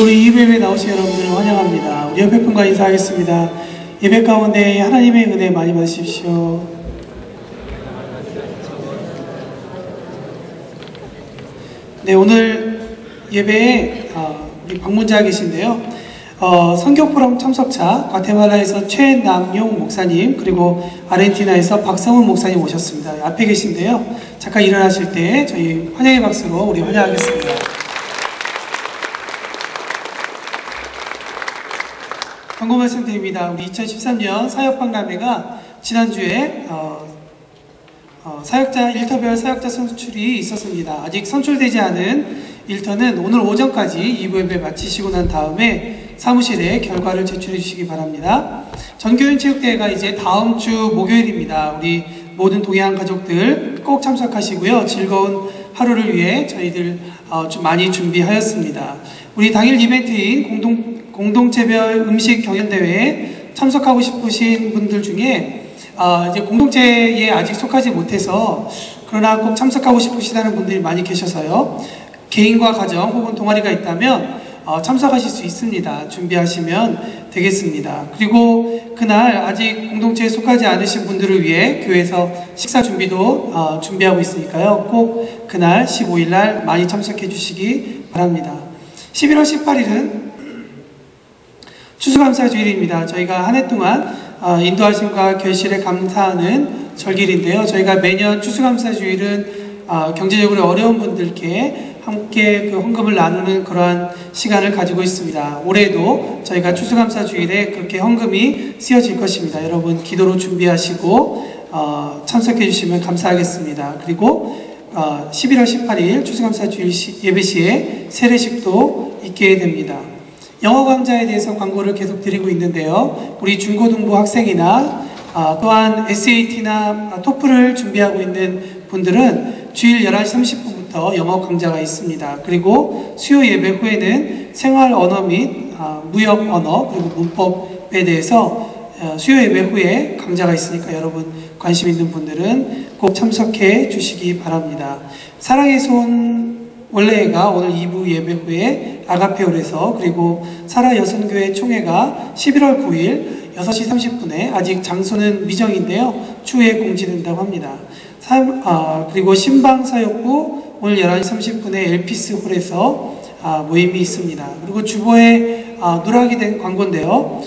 우리 예배에 나오신 여러분들을 환영합니다. 우리 옆에 분과 인사하겠습니다. 예배 가운데 하나님의 은혜 많이 받으십시오. 네, 오늘 예배에 우리 방문자 계신데요. 선교 포럼 참석자 과테말라에서 최남용 목사님, 그리고 아르헨티나에서 박성훈 목사님 오셨습니다. 앞에 계신데요. 잠깐 일어나실 때 저희 환영의 박수로 우리 환영하겠습니다. 광고 말씀드립니다. 우리 2013년 사역박람회가 지난주에 사역자 일터별 사역자 선출이 있었습니다. 아직 선출되지 않은 일터는 오늘 오전까지 2부 예배 마치시고 난 다음에 사무실에 결과를 제출해 주시기 바랍니다. 전교인 체육대회가 이제 다음 주 목요일입니다. 우리 모든 동해안 가족들 꼭 참석하시고요. 즐거운 하루를 위해 저희들 좀 많이 준비하였습니다. 우리 당일 이벤트인 공동체별 음식 경연대회에 참석하고 싶으신 분들 중에 이제 공동체에 아직 속하지 못해서 그러나 꼭 참석하고 싶으시다는 분들이 많이 계셔서요. 개인과 가정 혹은 동아리가 있다면 참석하실 수 있습니다. 준비하시면 되겠습니다. 그리고 그날 아직 공동체에 속하지 않으신 분들을 위해 교회에서 식사 준비도 준비하고 있으니까요. 꼭 그날 15일 날 많이 참석해 주시기 바랍니다. 11월 18일은 추수감사주일입니다. 저희가 한 해 동안 인도하심과 결실에 감사하는 절기인데요. 저희가 매년 추수감사주일은 경제적으로 어려운 분들께 함께 그 헌금을 나누는 그러한 시간을 가지고 있습니다. 올해도 저희가 추수감사주일에 그렇게 헌금이 쓰여질 것입니다. 여러분 기도로 준비하시고 참석해 주시면 감사하겠습니다. 그리고 11월 18일 추수감사주일 예배 시에 세례식도 있게 됩니다. 영어 강좌에 대해서 광고를 계속 드리고 있는데요. 우리 중고등부 학생이나 또한 SAT나 토플을 준비하고 있는 분들은 주일 11시 30분부터 영어 강좌가 있습니다. 그리고 수요 예배 후에는 생활 언어 및 무역 언어 그리고 문법에 대해서 수요 예배 후에 강좌가 있으니까 여러분 관심 있는 분들은 꼭 참석해 주시기 바랍니다. 사랑의 손 원래가 오늘 2부 예배 후에 아가페올에서, 그리고 사라 여성교회 총회가 11월 9일 6시 30분에 아직 장소는 미정인데요. 추후에 공지된다고 합니다. 그리고 신방사역부 오늘 11시 30분에 엘피스 홀에서 모임이 있습니다. 그리고 주보에 누락이 된 광고인데요.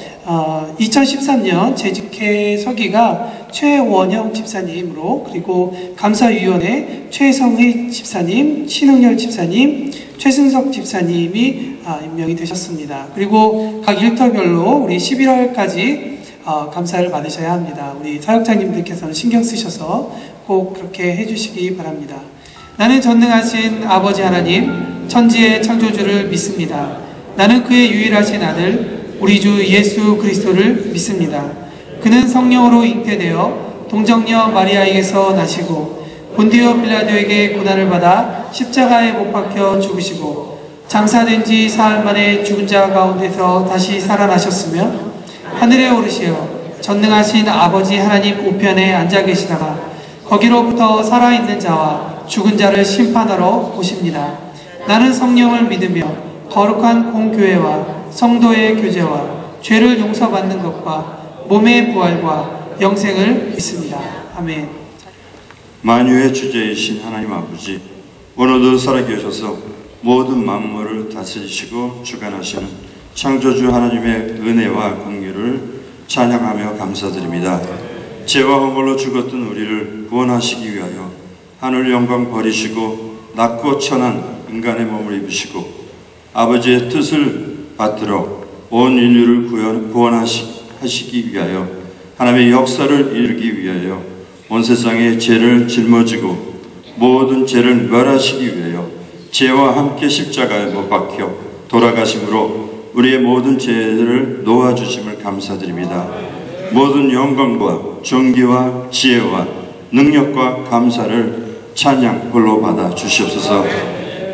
2013년 재직회 서기가 최원영 집사님으로, 그리고 감사위원회 최성희 집사님, 신흥열 집사님, 최승석 집사님이 임명이 되셨습니다. 그리고 각 일터별로 우리 11월까지 감사를 받으셔야 합니다. 우리 사역자님들께서는 신경 쓰셔서 꼭 그렇게 해주시기 바랍니다. 나는 전능하신 아버지 하나님, 천지의 창조주를 믿습니다. 나는 그의 유일하신 아들 우리 주 예수 그리스도를 믿습니다. 그는 성령으로 잉태되어 동정녀 마리아에게서 나시고 본디오 빌라도에게 고난을 받아 십자가에 못 박혀 죽으시고 장사된 지 사흘 만에 죽은 자 가운데서 다시 살아나셨으며 하늘에 오르시어 전능하신 아버지 하나님 우편에 앉아 계시다가 거기로부터 살아있는 자와 죽은 자를 심판하러 오십니다. 나는 성령을 믿으며 거룩한 공교회와 성도의 교제와 죄를 용서받는 것과 몸의 부활과 영생을 믿습니다. 아멘. 만유의 주제이신 하나님 아버지, 오늘도 살아계셔서 모든 만물을 다스리시고 주관하시는 창조주 하나님의 은혜와 긍휼을 찬양하며 감사드립니다. 죄와 허물로 죽었던 우리를 구원하시기 위하여 하늘 영광 버리시고 낮고 천한 인간의 몸을 입으시고 아버지의 뜻을 받들어 온 인류를 구원하시기 위하여 하나님의 역사를 이루기 위하여 온 세상의 죄를 짊어지고 모든 죄를 멸하시기 위하여 죄와 함께 십자가에 못 박혀 돌아가심으로 우리의 모든 죄를 놓아주심을 감사드립니다. 모든 영광과 존귀와 지혜와 능력과 감사를 찬양 홀로 받아 주시옵소서.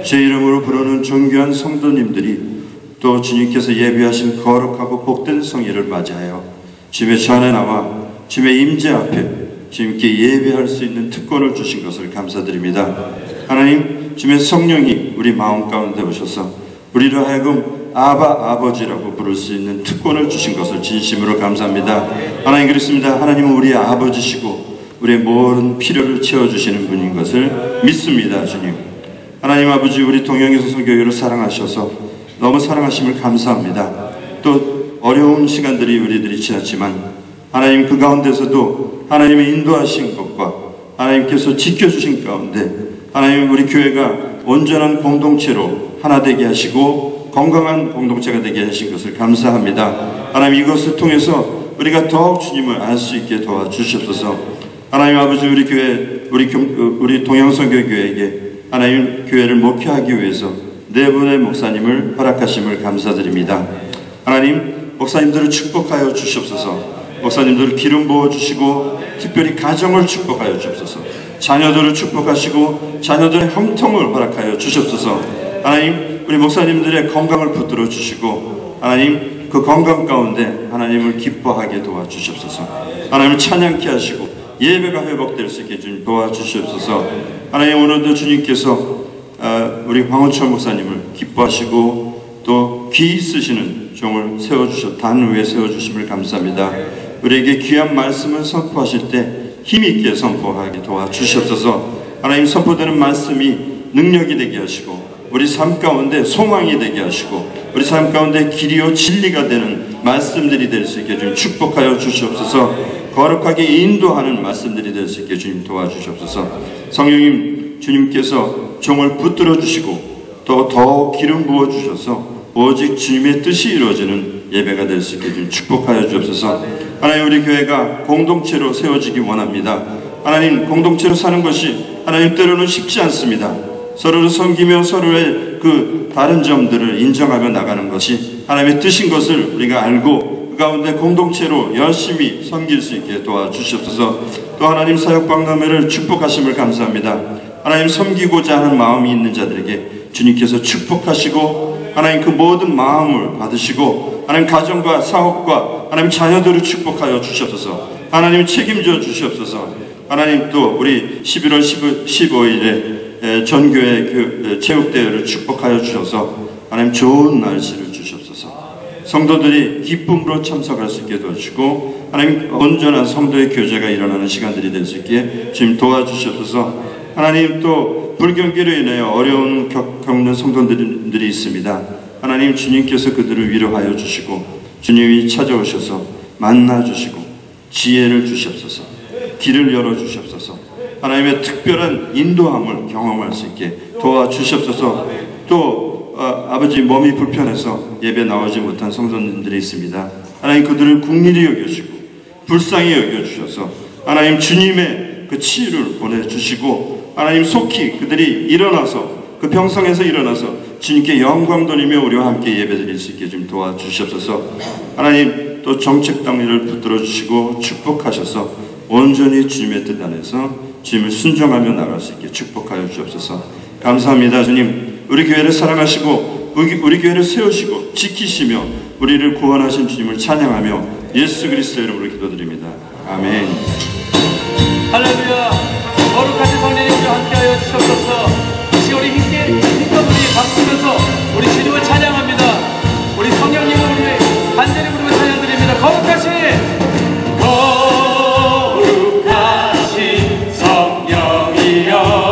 제 이름으로 부르는 존귀한 성도님들이 또 주님께서 예비하신 거룩하고 복된 성회를 맞이하여 주님의 전에 나와 주님의 임재 앞에 주님께 예배할 수 있는 특권을 주신 것을 감사드립니다. 하나님, 주님의 성령이 우리 마음 가운데 오셔서 우리로 하여금 아버지라고 부를 수 있는 특권을 주신 것을 진심으로 감사합니다. 하나님 그렇습니다. 하나님은 우리의 아버지시고 우리의 모든 필요를 채워주시는 분인 것을 믿습니다. 주님, 하나님 아버지, 우리 동영에서 선교회를 사랑하셔서 너무 사랑하심을 감사합니다. 또 어려운 시간들이 우리들이 지났지만 하나님 그 가운데서도 하나님의 인도하신 것과 하나님께서 지켜주신 가운데 하나님 우리 교회가 온전한 공동체로 하나 되게 하시고 건강한 공동체가 되게 하신 것을 감사합니다. 하나님 이것을 통해서 우리가 더욱 주님을 알 수 있게 도와주시옵소서. 하나님 아버지, 우리 교회, 우리 동영선교교회에게 하나님 교회를 목회하기 위해서 네 분의 목사님을 허락하심을 감사드립니다. 하나님 목사님들을 축복하여 주시옵소서. 목사님들을 기름 부어주시고 특별히 가정을 축복하여 주옵소서. 자녀들을 축복하시고 자녀들의 형통을 허락하여 주시옵소서. 하나님 우리 목사님들의 건강을 붙들어 주시고 하나님 그 건강 가운데 하나님을 기뻐하게 도와주시옵소서. 하나님을 찬양케 하시고 예배가 회복될 수 있게 주님 도와주시옵소서. 하나님 오늘도 주님께서 우리 황호철 목사님을 기뻐하시고 또 귀 쓰시는 종을 세워주셔 단 위에 세워주심을 감사합니다. 우리에게 귀한 말씀을 선포하실 때 힘있게 선포하게 도와주시옵소서. 하나님 선포되는 말씀이 능력이 되게 하시고 우리 삶 가운데 소망이 되게 하시고 우리 삶 가운데 길이요 진리가 되는 말씀들이 될 수 있게 주님 축복하여 주시옵소서. 거룩하게 인도하는 말씀들이 될 수 있게 주님 도와주시옵소서. 성령님 주님께서 종을 붙들어 주시고 또 더욱 기름 부어 주셔서 오직 주님의 뜻이 이루어지는 예배가 될 수 있게 주님 축복하여 주옵소서. 하나님 우리 교회가 공동체로 세워지기 원합니다. 하나님 공동체로 사는 것이 하나님 때로는 쉽지 않습니다. 서로를 섬기며 서로의 그 다른 점들을 인정하며 나가는 것이 하나님의 뜻인 것을 우리가 알고 그 가운데 공동체로 열심히 섬길 수 있게 도와주시옵소서. 또 하나님 사역박람회를 축복하심을 감사합니다. 하나님 섬기고자 하는 마음이 있는 자들에게 주님께서 축복하시고 하나님 그 모든 마음을 받으시고 하나님 가정과 사업과 하나님 자녀들을 축복하여 주시옵소서. 하나님 책임져 주시옵소서. 하나님 또 우리 11월 15일에 전교회 체육대회를 축복하여 주셔서 하나님 좋은 날씨를 주시옵소서. 성도들이 기쁨으로 참석할 수 있게 도와주시고 하나님 온전한 성도의 교제가 일어나는 시간들이 될 수 있게 주님 도와주시옵소서. 하나님 또 불경기로 인하여 어려운 겪는 성도들이 있습니다. 하나님 주님께서 그들을 위로하여 주시고 주님이 찾아오셔서 만나주시고 지혜를 주시옵소서. 길을 열어주시옵소서. 하나님의 특별한 인도함을 경험할 수 있게 도와주시옵소서. 또 아버지 몸이 불편해서 예배 나오지 못한 성도님들이 있습니다. 하나님 그들을 긍휼히 여겨주시고 불쌍히 여겨주셔서 하나님 주님의 그 치유를 보내주시고 하나님 속히 그들이 일어나서 그 병성에서 일어나서 주님께 영광 돌리며 우리와 함께 예배드릴 수 있게 좀 도와주시옵소서. 하나님 또 정책당리를 붙들어 주시고 축복하셔서 온전히 주님의 뜻 안에서 주님을 순종하며 나갈 수 있게 축복하여 주옵소서. 감사합니다. 주님 우리 교회를 사랑하시고 우리 교회를 세우시고 지키시며 우리를 구원하신 주님을 찬양하며 예수 그리스도의 이름으로 기도드립니다. 아멘. 할렐루야. 거룩하신 성령님과 함께하여 주시옵소서. 이 시간 우리 힘껏 박수면서 우리 주님을 찬양합니다. 우리 성령님을 우리 간절히 부르며 찬양드립니다. 거룩하신 성령이여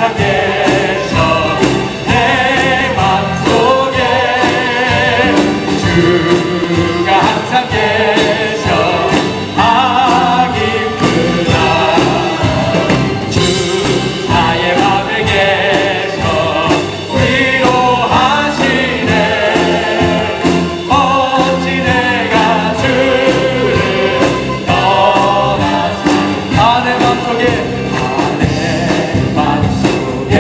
항상 계셔 내 맘속에 주가 항상 계셔 하기구나 주 나의 맘에 계셔 위로하시네 어찌 내가 주를 떠나서 내 맘속에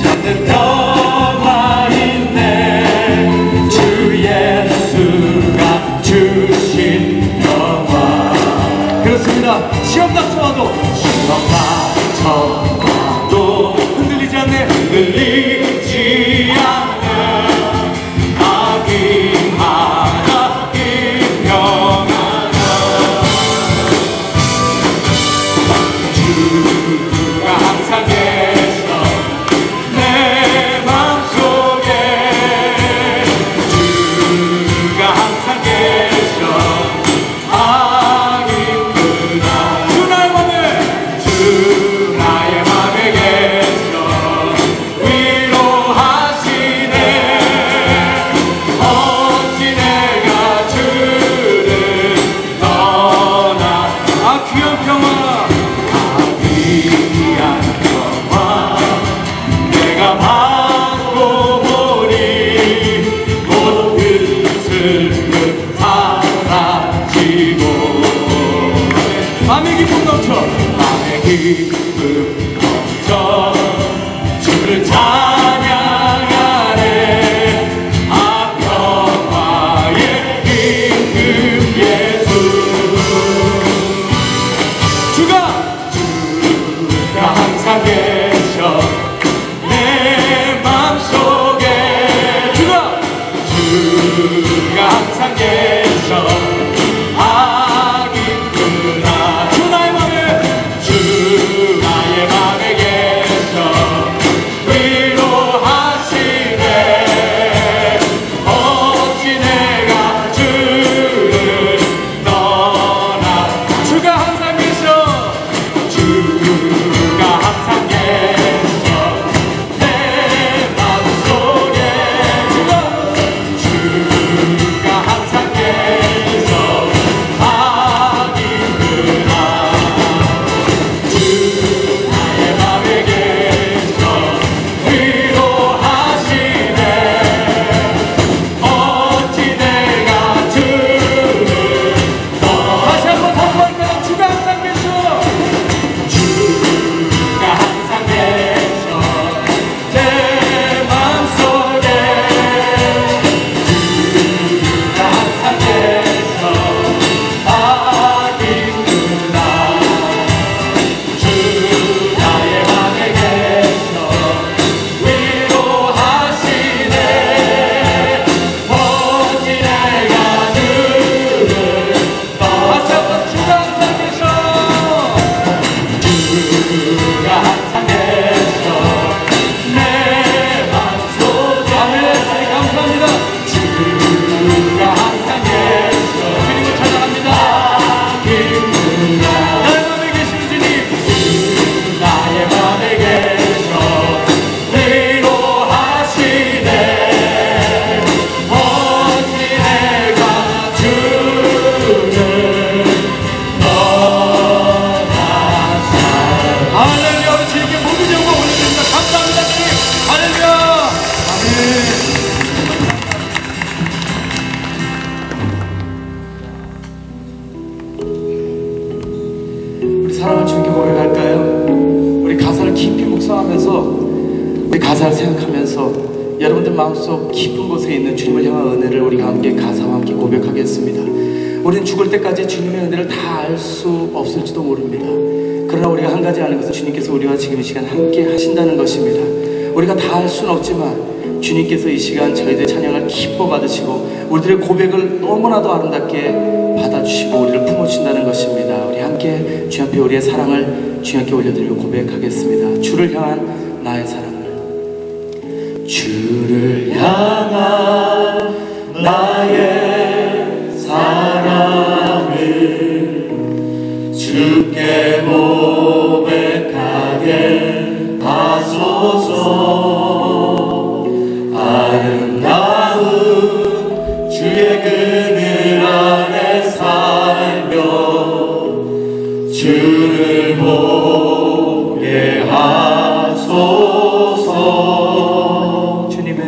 잠든 평화 있네 주 예수가 주신 평화 그렇습니다. 시험 닥쳐와도 흔들리지 않네 흔들리지 않네 나긴 하나님 평안하 주가 항상 계셔 내 맘속에 주가 항상 계셔 하기구나 주 나의 맘에 계셔 위로하시네 어찌 내가 주를 떠나 귀한 평화 귀한 평화 내가 받고 보니 모든 슬픔 사라지고 맘의 기쁨 넘쳐 주를 찬양하네 평화의 임금 예수 주가 항상 계셔 내 맘속에 주가 항상 계셔 하기구나 주 나의 맘에 계셔 위로하시네 어찌 내가 주를 떠나 주가 항상 계셔 주가 항상 계셔 내 맘속에 주가 항상 계셔 하기구나 주 나의 맘에 계셔 위로하시네 어찌 내가 주를 다시 한번 선포할까요? 주가 항상 계셔 주가 항상 계셔 내 맘속에 주가 항상 계셔 하기구나 주 나의 맘에 계셔 위로하시네 어찌 내가 주를 다시 한번 주가 항상 계셔 주가 항상 계셔 내 맘속에 아멘 감사합니다 주가 항상 계셔 주님을 찬양합니다 나의 맘에 계시는 주님 나의 맘에 계셔 위로하시네 어찌 내가 주를 할렐루야 우리 주님께 모든 영광 올려드립니다. 감사합니다 주님 할렐루야 아멘 우리 사랑을 주님께 고백할까요? 우리 가사를 깊이 묵상하면서 우리 가사를 생각하면서 여러분들 마음속 깊은 곳에 있는 주님을 향한 은혜를 우리가 함께 가사와 함께 고백하겠습니다. 우리는 죽을 때까지 주님의 은혜를 다 알 수 없을지도 모릅니다. 그러나 우리가 한 가지 아는 것은 주님께서 우리와 지금 이 시간 함께 하신다는 것입니다. 우리가 다 알 수는 없지만 주님께서 이 시간 저희들의 찬양을 기뻐 받으시고 우리들의 고백을 너무나도 아름답게 받아주시고 우리를 품어주신다는 것입니다. 우리 함께 주 앞에 우리의 사랑을 주 앞에 올려드리고 고백하겠습니다. 주를 향한 나의 사랑을 주를 향한 나의 사랑을 주께 고백하게 하소서. 아름다운 주의 그늘 안에 살며 주를 보게 하소서. 주님의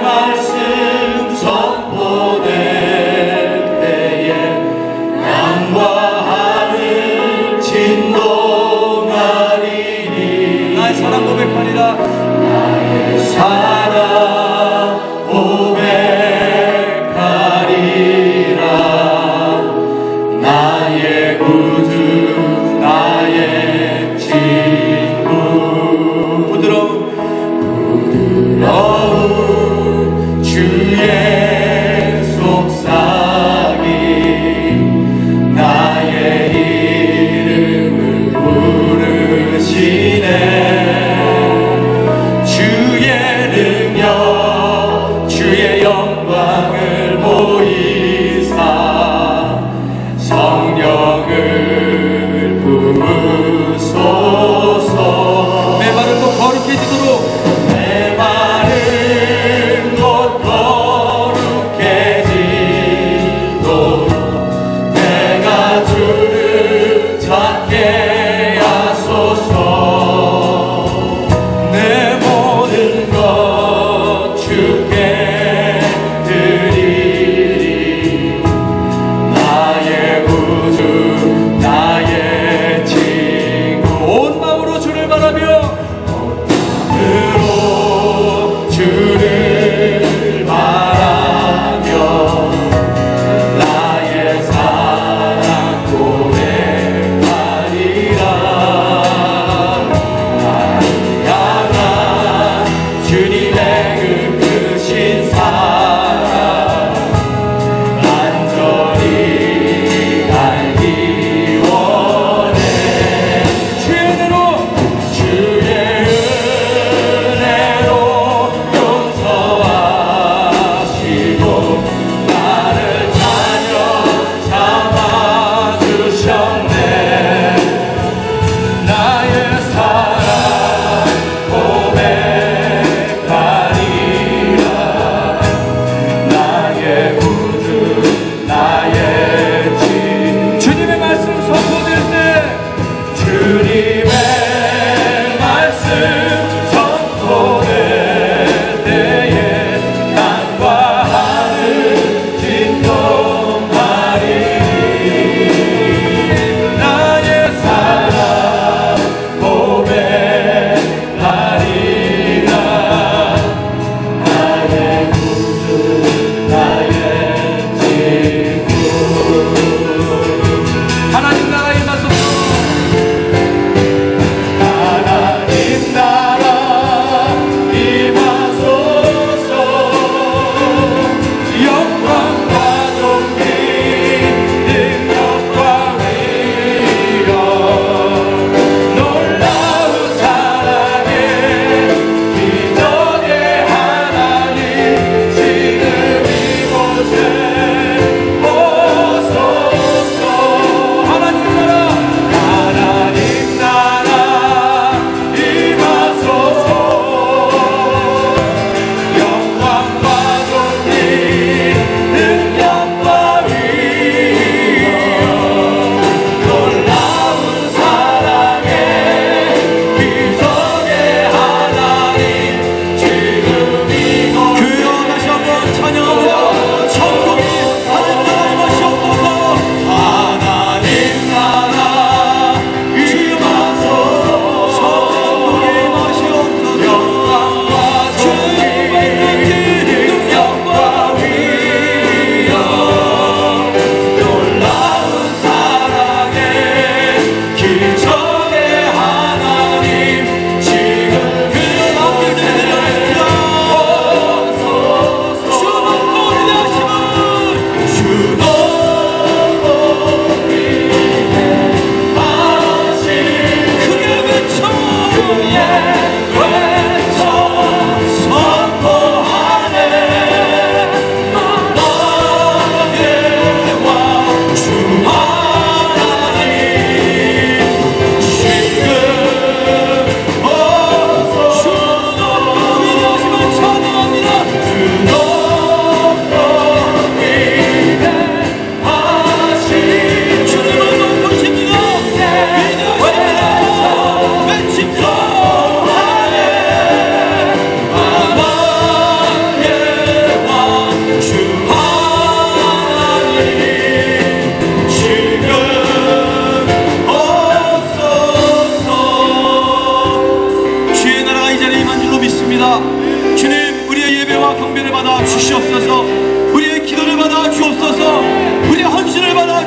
말씀 선포될 때에 양과 하늘 진동하리니 나의 사랑 고백하리라. 나의 사랑 고백하리라. 나의 구주 나의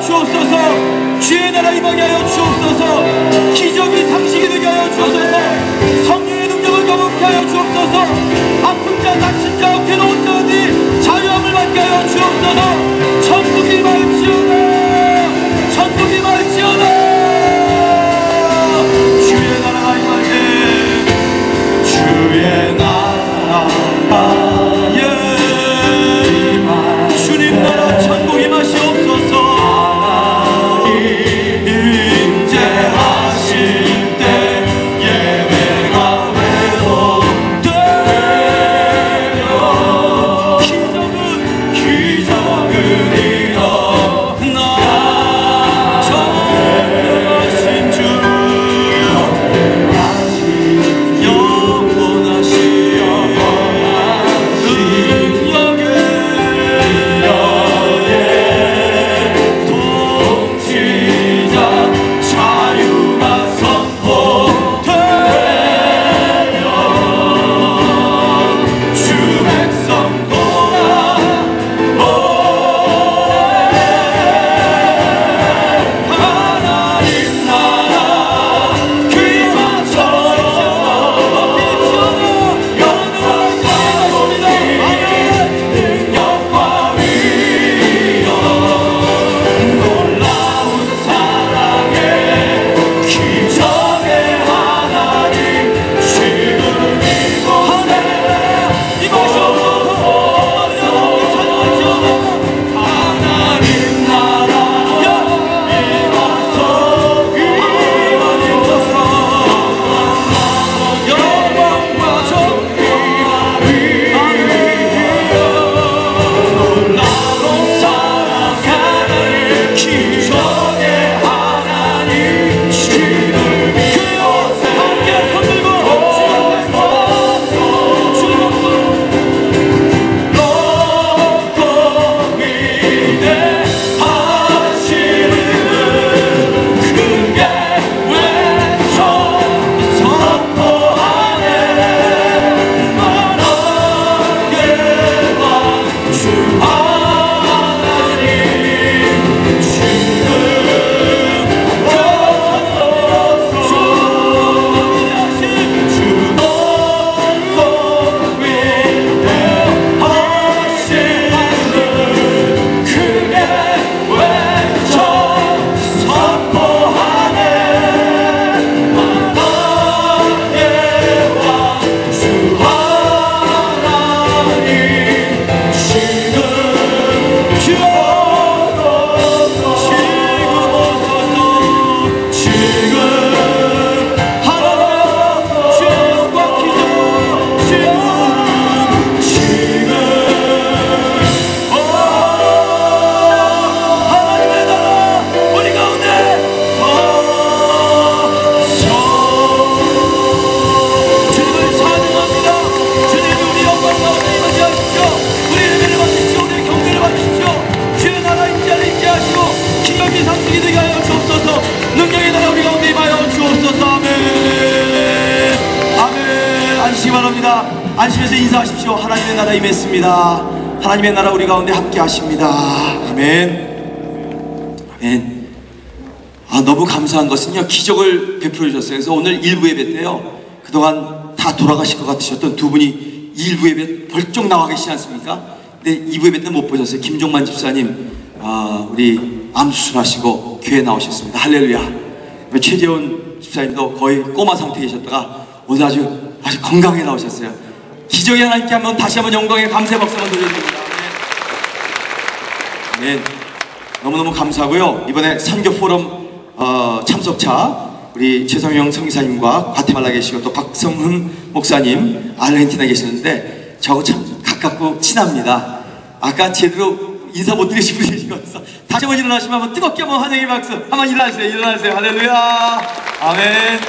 주옵소서. 주의 나라 임하게 하여 주옵소서. 기적이 상식이 되게 하여 주옵소서. 성령의 능력을 경험케 하여 주옵소서. 아픈 자, 다친 자, 괴로운 자들이 자유함을 받게 하여 주옵소서. 천국이 임할지어다. 천국이 임할지어다. 주의 나라가 임하게. 주의 나라 주님 나라 천국 임하시옵소서. 임재하실 때 예배가 회복되며 기적은 일어나 전능하신 주 안심해서 인사하십시오. 하나님의 나라 임했습니다. 하나님의 나라 우리 가운데 함께 하십니다. 아멘. 아멘. 너무 감사한 것은요, 기적을 베풀어 주셨어요. 그래서 오늘 일부 예배 때요, 그동안 다 돌아가실 것 같으셨던 두 분이 1부 예배 벌쩍 나와 계시지 않습니까? 근데 2부 예배 때 못 보셨어요. 김종만 집사님, 우리 암 수술하시고 교회 나오셨습니다. 할렐루야. 최재훈 집사님도 거의 꼬마 상태에 계셨다가 오늘 아주 건강하게 나오셨어요. 기적이 하나님께 한번 다시 한번 영광의 감사의 박수 한번 드려드립니다. 아멘. 너무너무 감사하고요. 이번에 선교 포럼 참석차 우리 최성영 성기사님과 과테말라 계시고 또 박성흠 목사님 아르헨티나 계시는데 저하고 참 가깝고 친합니다. 아까 제대로 인사 못 드리신 분이 계신 것 같아서 다시 한번 일어나시면 한번 뜨겁게 한번 환영의 박수 한번 일어나세요. 할렐루야. 아멘.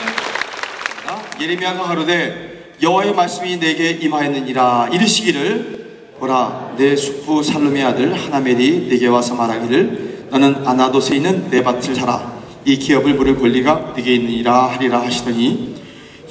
예레미야가 가로되 여호와의 말씀이 내게 임하였느니라. 이르시기를 보라, 내 숙부 살룸의 아들 하나멜이 내게 와서 말하기를 너는 아나돗에 있는 내 밭을 사라. 이 기업을 물을 권리가 네게 있느니라 하리라 하시더니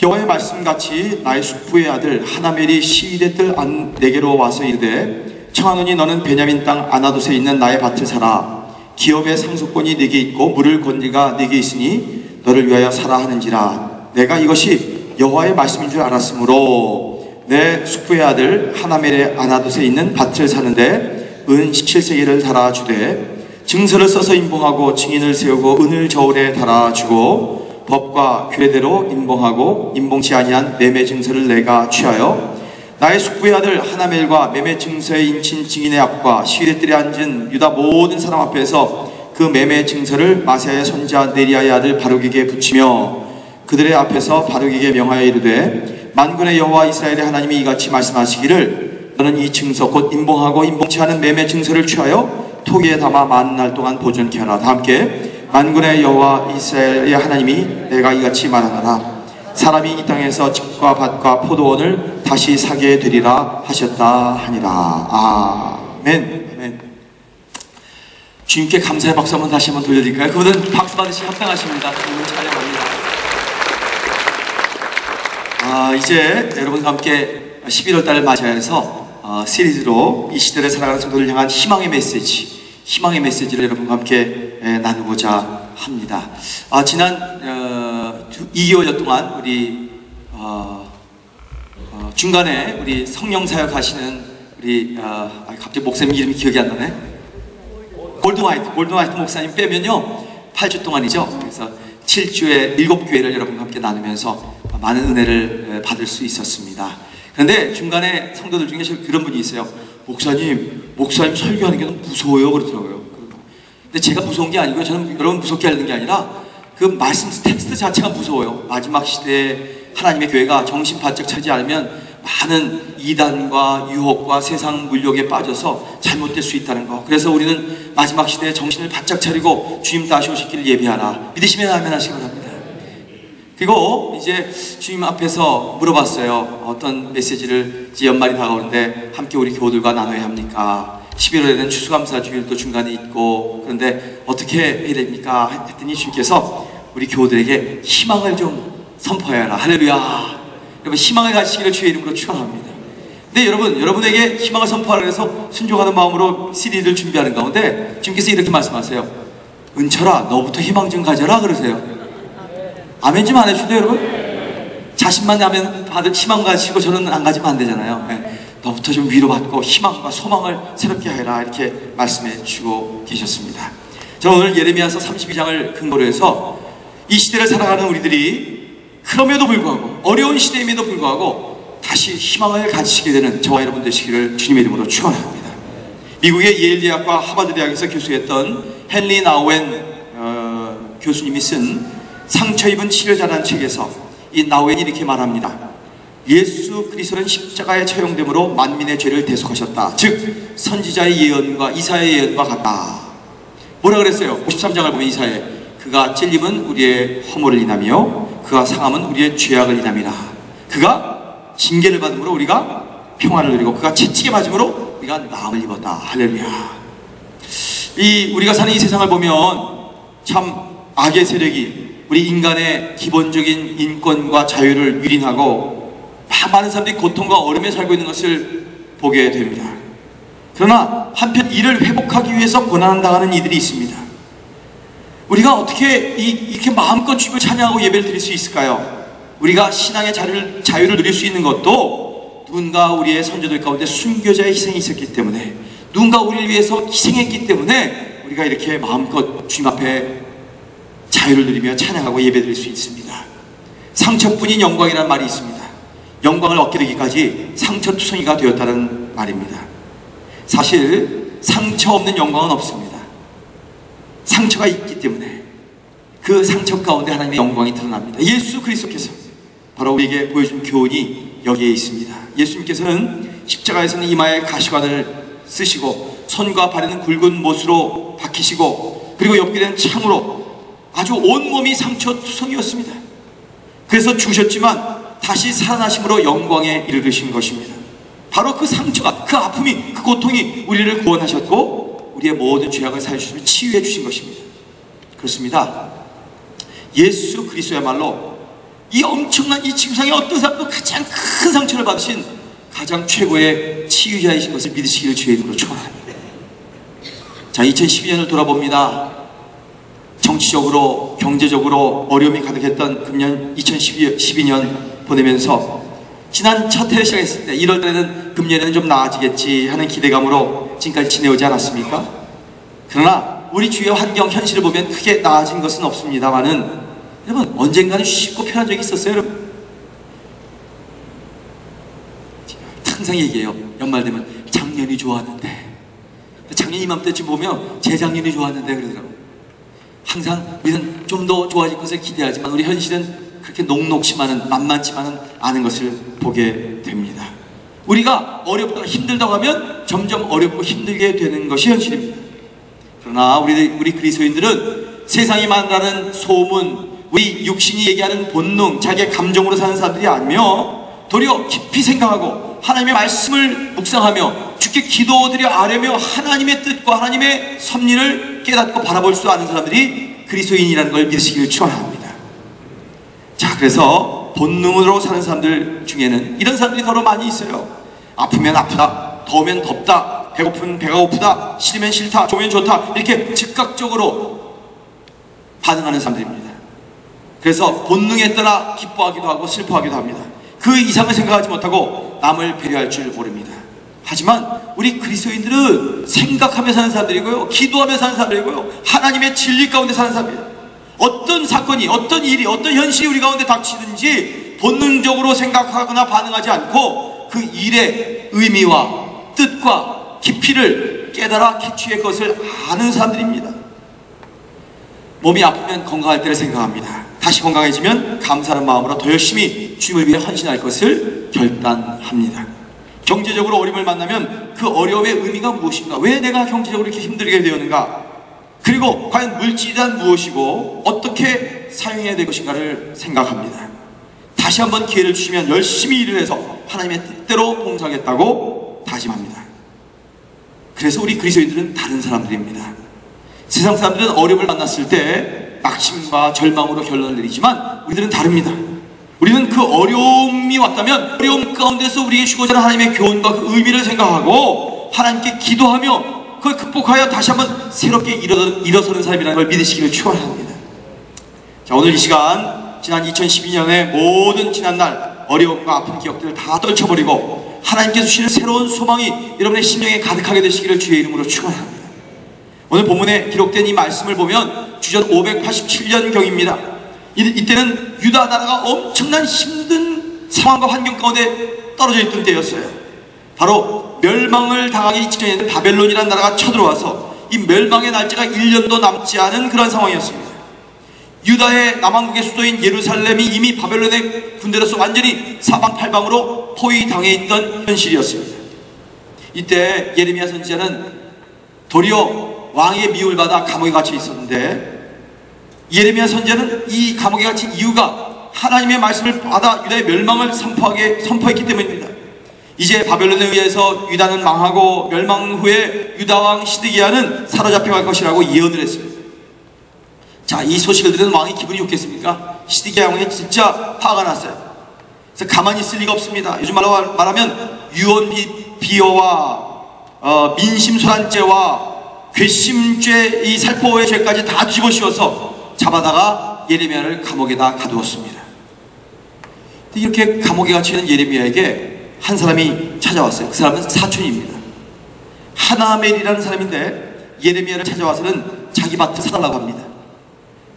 여호와의 말씀같이 나의 숙부의 아들 하나멜이 시일의 뜰 내게로 와서 이르되 청하노니 너는 베냐민 땅 아나돗에 있는 나의 밭을 사라. 기업의 상속권이 네게 있고 물을 권리가 네게 있으니 너를 위하여 사라 하는지라. 내가 이것이 여호와의 말씀인 줄 알았으므로 내 숙부의 아들 하나멜의 아나돗에 있는 밭을 사는데 은 17세겔을 달아주되 증서를 써서 임봉하고 증인을 세우고 은을 저울에 달아주고 법과 규례대로 임봉하고 임봉치 아니한 매매 증서를 내가 취하여 나의 숙부의 아들 하나멜과 매매 증서에 인친 증인의 앞과 시위대들에 앉은 유다 모든 사람 앞에서 그 매매 증서를 마세아의 손자 네리아의 아들 바룩에게 붙이며 그들의 앞에서 바룩에게 명하여 이르되 만군의 여호와 이스라엘의 하나님이 이같이 말씀하시기를 너는 이 증서 곧 임봉하고 임봉치 않은 매매 증서를 취하여 토기에 담아 많은 날 동안 보존케 하라. 다 함께 만군의 여호와 이스라엘의 하나님이 내가 이같이 말하노라. 사람이 이 땅에서 집과 밭과 포도원을 다시 사게 되리라 하셨다 하니라. 아멘. 아멘. 주님께 감사의 박수 한번 다시 한번 돌려드릴까요? 그분은 박수 받으시 합당하십니다. 주님을 찬양합니다. 이제 여러분과 함께 11월 달을 맞이해서 시리즈로 이 시대를 살아가는 성도를 향한 희망의 메시지를 여러분과 함께 나누고자 합니다. 지난 2개월 동안 우리 중간에 우리 성령 사역 하시는 우리 갑자기 목사님 이름이 기억이 안 나네. 골든 화이트 목사님 빼면요 8주 동안이죠. 그래서 7주에 7교회를 여러분과 함께 나누면서 많은 은혜를 받을 수 있었습니다. 그런데 중간에 성도들 중에 그런 분이 있어요. 목사님 설교하는 게 너무 무서워요 그러더라고요. 근데 제가 무서운 게 아니고요. 저는 여러분 무섭게 하는 게 아니라 그 말씀 텍스트 자체가 무서워요. 마지막 시대에 하나님의 교회가 정신 바짝 차지 않으면 많은 이단과 유혹과 세상 물욕에 빠져서 잘못될 수 있다는 거. 그래서 우리는 마지막 시대에 정신을 바짝 차리고 주님 다시 오실 길을 예비하라. 믿으시면 아멘 하시기 바랍니다. 그리고 이제 주님 앞에서 물어봤어요. 어떤 메시지를 이제 연말이 다가오는데 함께 우리 교우들과 나눠야 합니까? 11월에는 추수감사 주일도 중간에 있고 그런데 어떻게 해야 됩니까? 했더니 주님께서 우리 교우들에게 희망을 좀 선포해라. 할렐루야. 여러분 희망을 가지시기를 주의 이름으로 축원합니다. 근데 여러분에게 희망을 선포하라 해서 순종하는 마음으로 CD를 준비하는 가운데 주님께서 이렇게 말씀하세요. 은철아 너부터 희망 좀 가져라 그러세요. 아멘 좀 안 해주세요 여러분? 자신만 아멘 받을 희망 가지고 저는 안 가지면 안 되잖아요. 네. 너부터 좀 위로받고 희망과 소망을 새롭게 하라 이렇게 말씀해 주고 계셨습니다. 저는 오늘 예레미야서 32장을 근거로 해서 이 시대를 살아가는 우리들이 그럼에도 불구하고 어려운 시대임에도 불구하고 다시 희망을 가지시게 되는 저와 여러분 되시기를 주님의 이름으로 축원합니다. 미국의 예일 대학과 하버드 대학에서 교수했던 헨리 나우엔 교수님이 쓴 상처 입은 치료자라는 책에서 이 나우엔이 이렇게 말합니다. 예수 그리스도는 십자가에 처형됨으로 만민의 죄를 대속하셨다. 즉 선지자의 예언과 이사야의 예언과 같다. 뭐라 그랬어요? 53장을 보면 이사야 그가 찔림은 우리의 허물을 인하며 그가 상함은 우리의 죄악을 인함이라. 그가 징계를 받음으로 우리가 평화를 누리고 그가 채찍에 맞음으로 우리가 나음을 입었다. 할렐루야. 우리가 사는 이 세상을 보면 참 악의 세력이 우리 인간의 기본적인 인권과 자유를 유린하고 많은 사람들이 고통과 어려움에 살고 있는 것을 보게 됩니다. 그러나 한편 이를 회복하기 위해서 고난당하는 이들이 있습니다. 우리가 어떻게 이렇게 마음껏 주님을 찬양하고 예배를 드릴 수 있을까요? 우리가 신앙의 자유를 누릴 수 있는 것도 누군가 우리의 선조들 가운데 순교자의 희생이 있었기 때문에 누군가 우리를 위해서 희생했기 때문에 우리가 이렇게 마음껏 주님 앞에 자유를 누리며 찬양하고 예배 드릴 수 있습니다. 상처뿐인 영광이라는 말이 있습니다. 영광을 얻게 되기까지 상처투성이가 되었다는 말입니다. 사실 상처 없는 영광은 없습니다. 상처가 있기 때문에 그 상처 가운데 하나님의 영광이 드러납니다. 예수 그리스도께서 바로 우리에게 보여준 교훈이 여기에 있습니다. 예수님께서는 십자가에서는 이마에 가시관을 쓰시고 손과 발에는 굵은 못으로 박히시고 그리고 엽기된 창으로 아주 온몸이 상처투성이었습니다. 그래서 죽으셨지만 다시 살아나심으로 영광에 이르르신 것입니다. 바로 그 상처가, 그 아픔이, 그 고통이 우리를 구원하셨고 우리의 모든 죄악을 사해주시며 치유해 주신 것입니다. 그렇습니다. 예수 그리스도야말로 이 엄청난 이 지구상의 어떤 사람도 가장 큰 상처를 받으신 가장 최고의 치유자이신 것을 믿으시기를 주의 이름으로 축원합니다. 자, 2012년을 돌아봅니다. 정치적으로, 경제적으로 어려움이 가득했던 금년 2012년 보내면서 지난 첫 해를 시작했을 때 1월 달에는 금년에는 좀 나아지겠지 하는 기대감으로 지금까지 지내오지 않았습니까? 그러나 우리 주위의 환경, 현실을 보면 크게 나아진 것은 없습니다만은 여러분, 언젠가는 쉽고 편한 적이 있었어요, 여러분? 항상 얘기해요. 연말 되면 작년이 좋았는데, 작년 이맘때쯤 보면 재작년이 좋았는데 그러더라고요. 항상 우리는 좀 더 좋아질 것을 기대하지만 우리 현실은 그렇게 녹록치만은, 만만치만은 않은 것을 보게 됩니다. 우리가 어렵다고 힘들다고 하면 점점 어렵고 힘들게 되는 것이 현실입니다. 그러나 우리 그리스도인들은 세상이 말하는 소문, 우리 육신이 얘기하는 본능, 자기의 감정으로 사는 사람들이 아니며 도리어 깊이 생각하고 하나님의 말씀을 묵상하며 주께 기도드려 아뢰며 하나님의 뜻과 하나님의 섭리를 깨닫고 바라볼 수 아는 사람들이 그리스도인이라는 걸 믿으시기를 축원합니다. 자, 그래서 본능으로 사는 사람들 중에는 이런 사람들이 더러 많이 있어요. 아프면 아프다, 더우면 덥다, 배고프면 배가 고프다, 싫으면 싫다, 좋으면 좋다, 이렇게 즉각적으로 반응하는 사람들입니다. 그래서 본능에 따라 기뻐하기도 하고 슬퍼하기도 합니다. 그 이상을 생각하지 못하고 남을 배려할 줄 모릅니다. 하지만 우리 그리스도인들은 생각하며 사는 사람들이고요, 기도하며 사는 사람들이고요, 하나님의 진리 가운데 사는 사람들이에요. 어떤 사건이, 어떤 일이, 어떤 현실이 우리 가운데 닥치든지 본능적으로 생각하거나 반응하지 않고 그 일의 의미와 뜻과 깊이를 깨달아 캐치의 것을 아는 사람들입니다. 몸이 아프면 건강할 때를 생각합니다. 다시 건강해지면 감사하는 마음으로 더 열심히 주님을 위해 헌신할 것을 결단합니다. 경제적으로 어려움을 만나면 그 어려움의 의미가 무엇인가? 왜 내가 경제적으로 이렇게 힘들게 되었는가? 그리고 과연 물질이란 무엇이고 어떻게 사용해야 될 것인가를 생각합니다. 다시 한번 기회를 주시면 열심히 일을 해서 하나님의 뜻대로 봉사하겠다고 다짐합니다. 그래서 우리 그리스도인들은 다른 사람들입니다. 세상 사람들은 어려움을 만났을 때 낙심과 절망으로 결론을 내리지만 우리들은 다릅니다. 우리는 그 어려움이 왔다면 어려움 가운데서 우리에게 주고자 하는 하나님의 교훈과 그 의미를 생각하고 하나님께 기도하며 그걸 극복하여 다시 한번 새롭게 일어서는 사람이라는 걸 믿으시기를 축원합니다. 자, 오늘 이 시간 지난 2012년의 모든 지난날 어려움과 아픈 기억들을 다 떨쳐버리고 하나님께서 주시는 새로운 소망이 여러분의 심령에 가득하게 되시기를 주의 이름으로 축원합니다. 오늘 본문에 기록된 이 말씀을 보면 주전 587년경입니다. 이때는 유다 나라가 엄청난 힘든 상황과 환경 가운데 떨어져 있던 때였어요. 바로 멸망을 당하기 직전에 바벨론이라는 나라가 쳐들어와서 이 멸망의 날짜가 1년도 남지 않은 그런 상황이었습니다. 유다의 남왕국의 수도인 예루살렘이 이미 바벨론의 군대로서 완전히 사방팔방으로 포위당해 있던 현실이었습니다. 이때 예레미야 선지자는 도리어 왕의 미움을 받아 감옥에 갇혀 있었는데 예레미야 선지자는 이 감옥에 갇힌 이유가 하나님의 말씀을 받아 유다의 멸망을 선포했기 때문입니다. 이제 바벨론에 의해서 유다는 망하고 멸망 후에 유다왕 시드기야는 사로잡혀갈 것이라고 예언을 했습니다. 자, 이 소식을 들은 왕이 기분이 좋겠습니까? 시드기야 왕이 진짜 화가 났어요. 그래서 가만히 있을 리가 없습니다. 요즘 말로 말하면 유언 비어와 민심소란죄와 괘씸죄, 이 살포의 죄까지 다 뒤집어 씌워서 잡아다가 예레미야를 감옥에다 가두었습니다. 이렇게 감옥에 갇혀있는 예레미야에게 한 사람이 찾아왔어요. 그 사람은 사촌입니다. 하나멜이라는 사람인데 예레미야를 찾아와서는 자기 밭을 사달라고 합니다.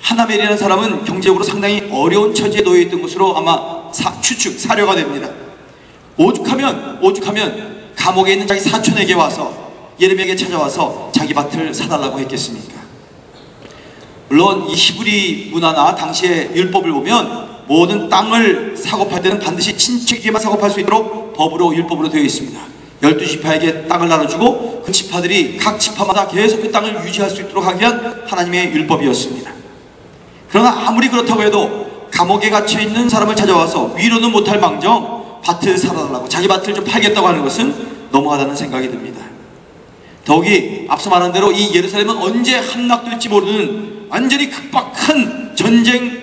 하나멜이라는 사람은 경제적으로 상당히 어려운 처지에 놓여있던 것으로 아마 사료가 됩니다. 오죽하면 감옥에 있는 자기 사촌에게 와서 예레미야에게 찾아와서 자기 밭을 사달라고 했겠습니까? 물론 이 히브리 문화나 당시의 율법을 보면 모든 땅을 사고 팔 때는 반드시 친척에게만 사고 팔 수 있도록 법으로 율법으로 되어 있습니다. 12지파에게 땅을 나눠주고 그 지파들이 각 지파마다 계속 그 땅을 유지할 수 있도록 하기 위한 하나님의 율법이었습니다. 그러나 아무리 그렇다고 해도 감옥에 갇혀있는 사람을 찾아와서 위로는 못할 망정 밭을 사달라고, 자기 밭을 좀 팔겠다고 하는 것은 너무하다는 생각이 듭니다. 더욱이 앞서 말한 대로 이 예루살렘은 언제 함락될지 모르는 완전히 급박한 전쟁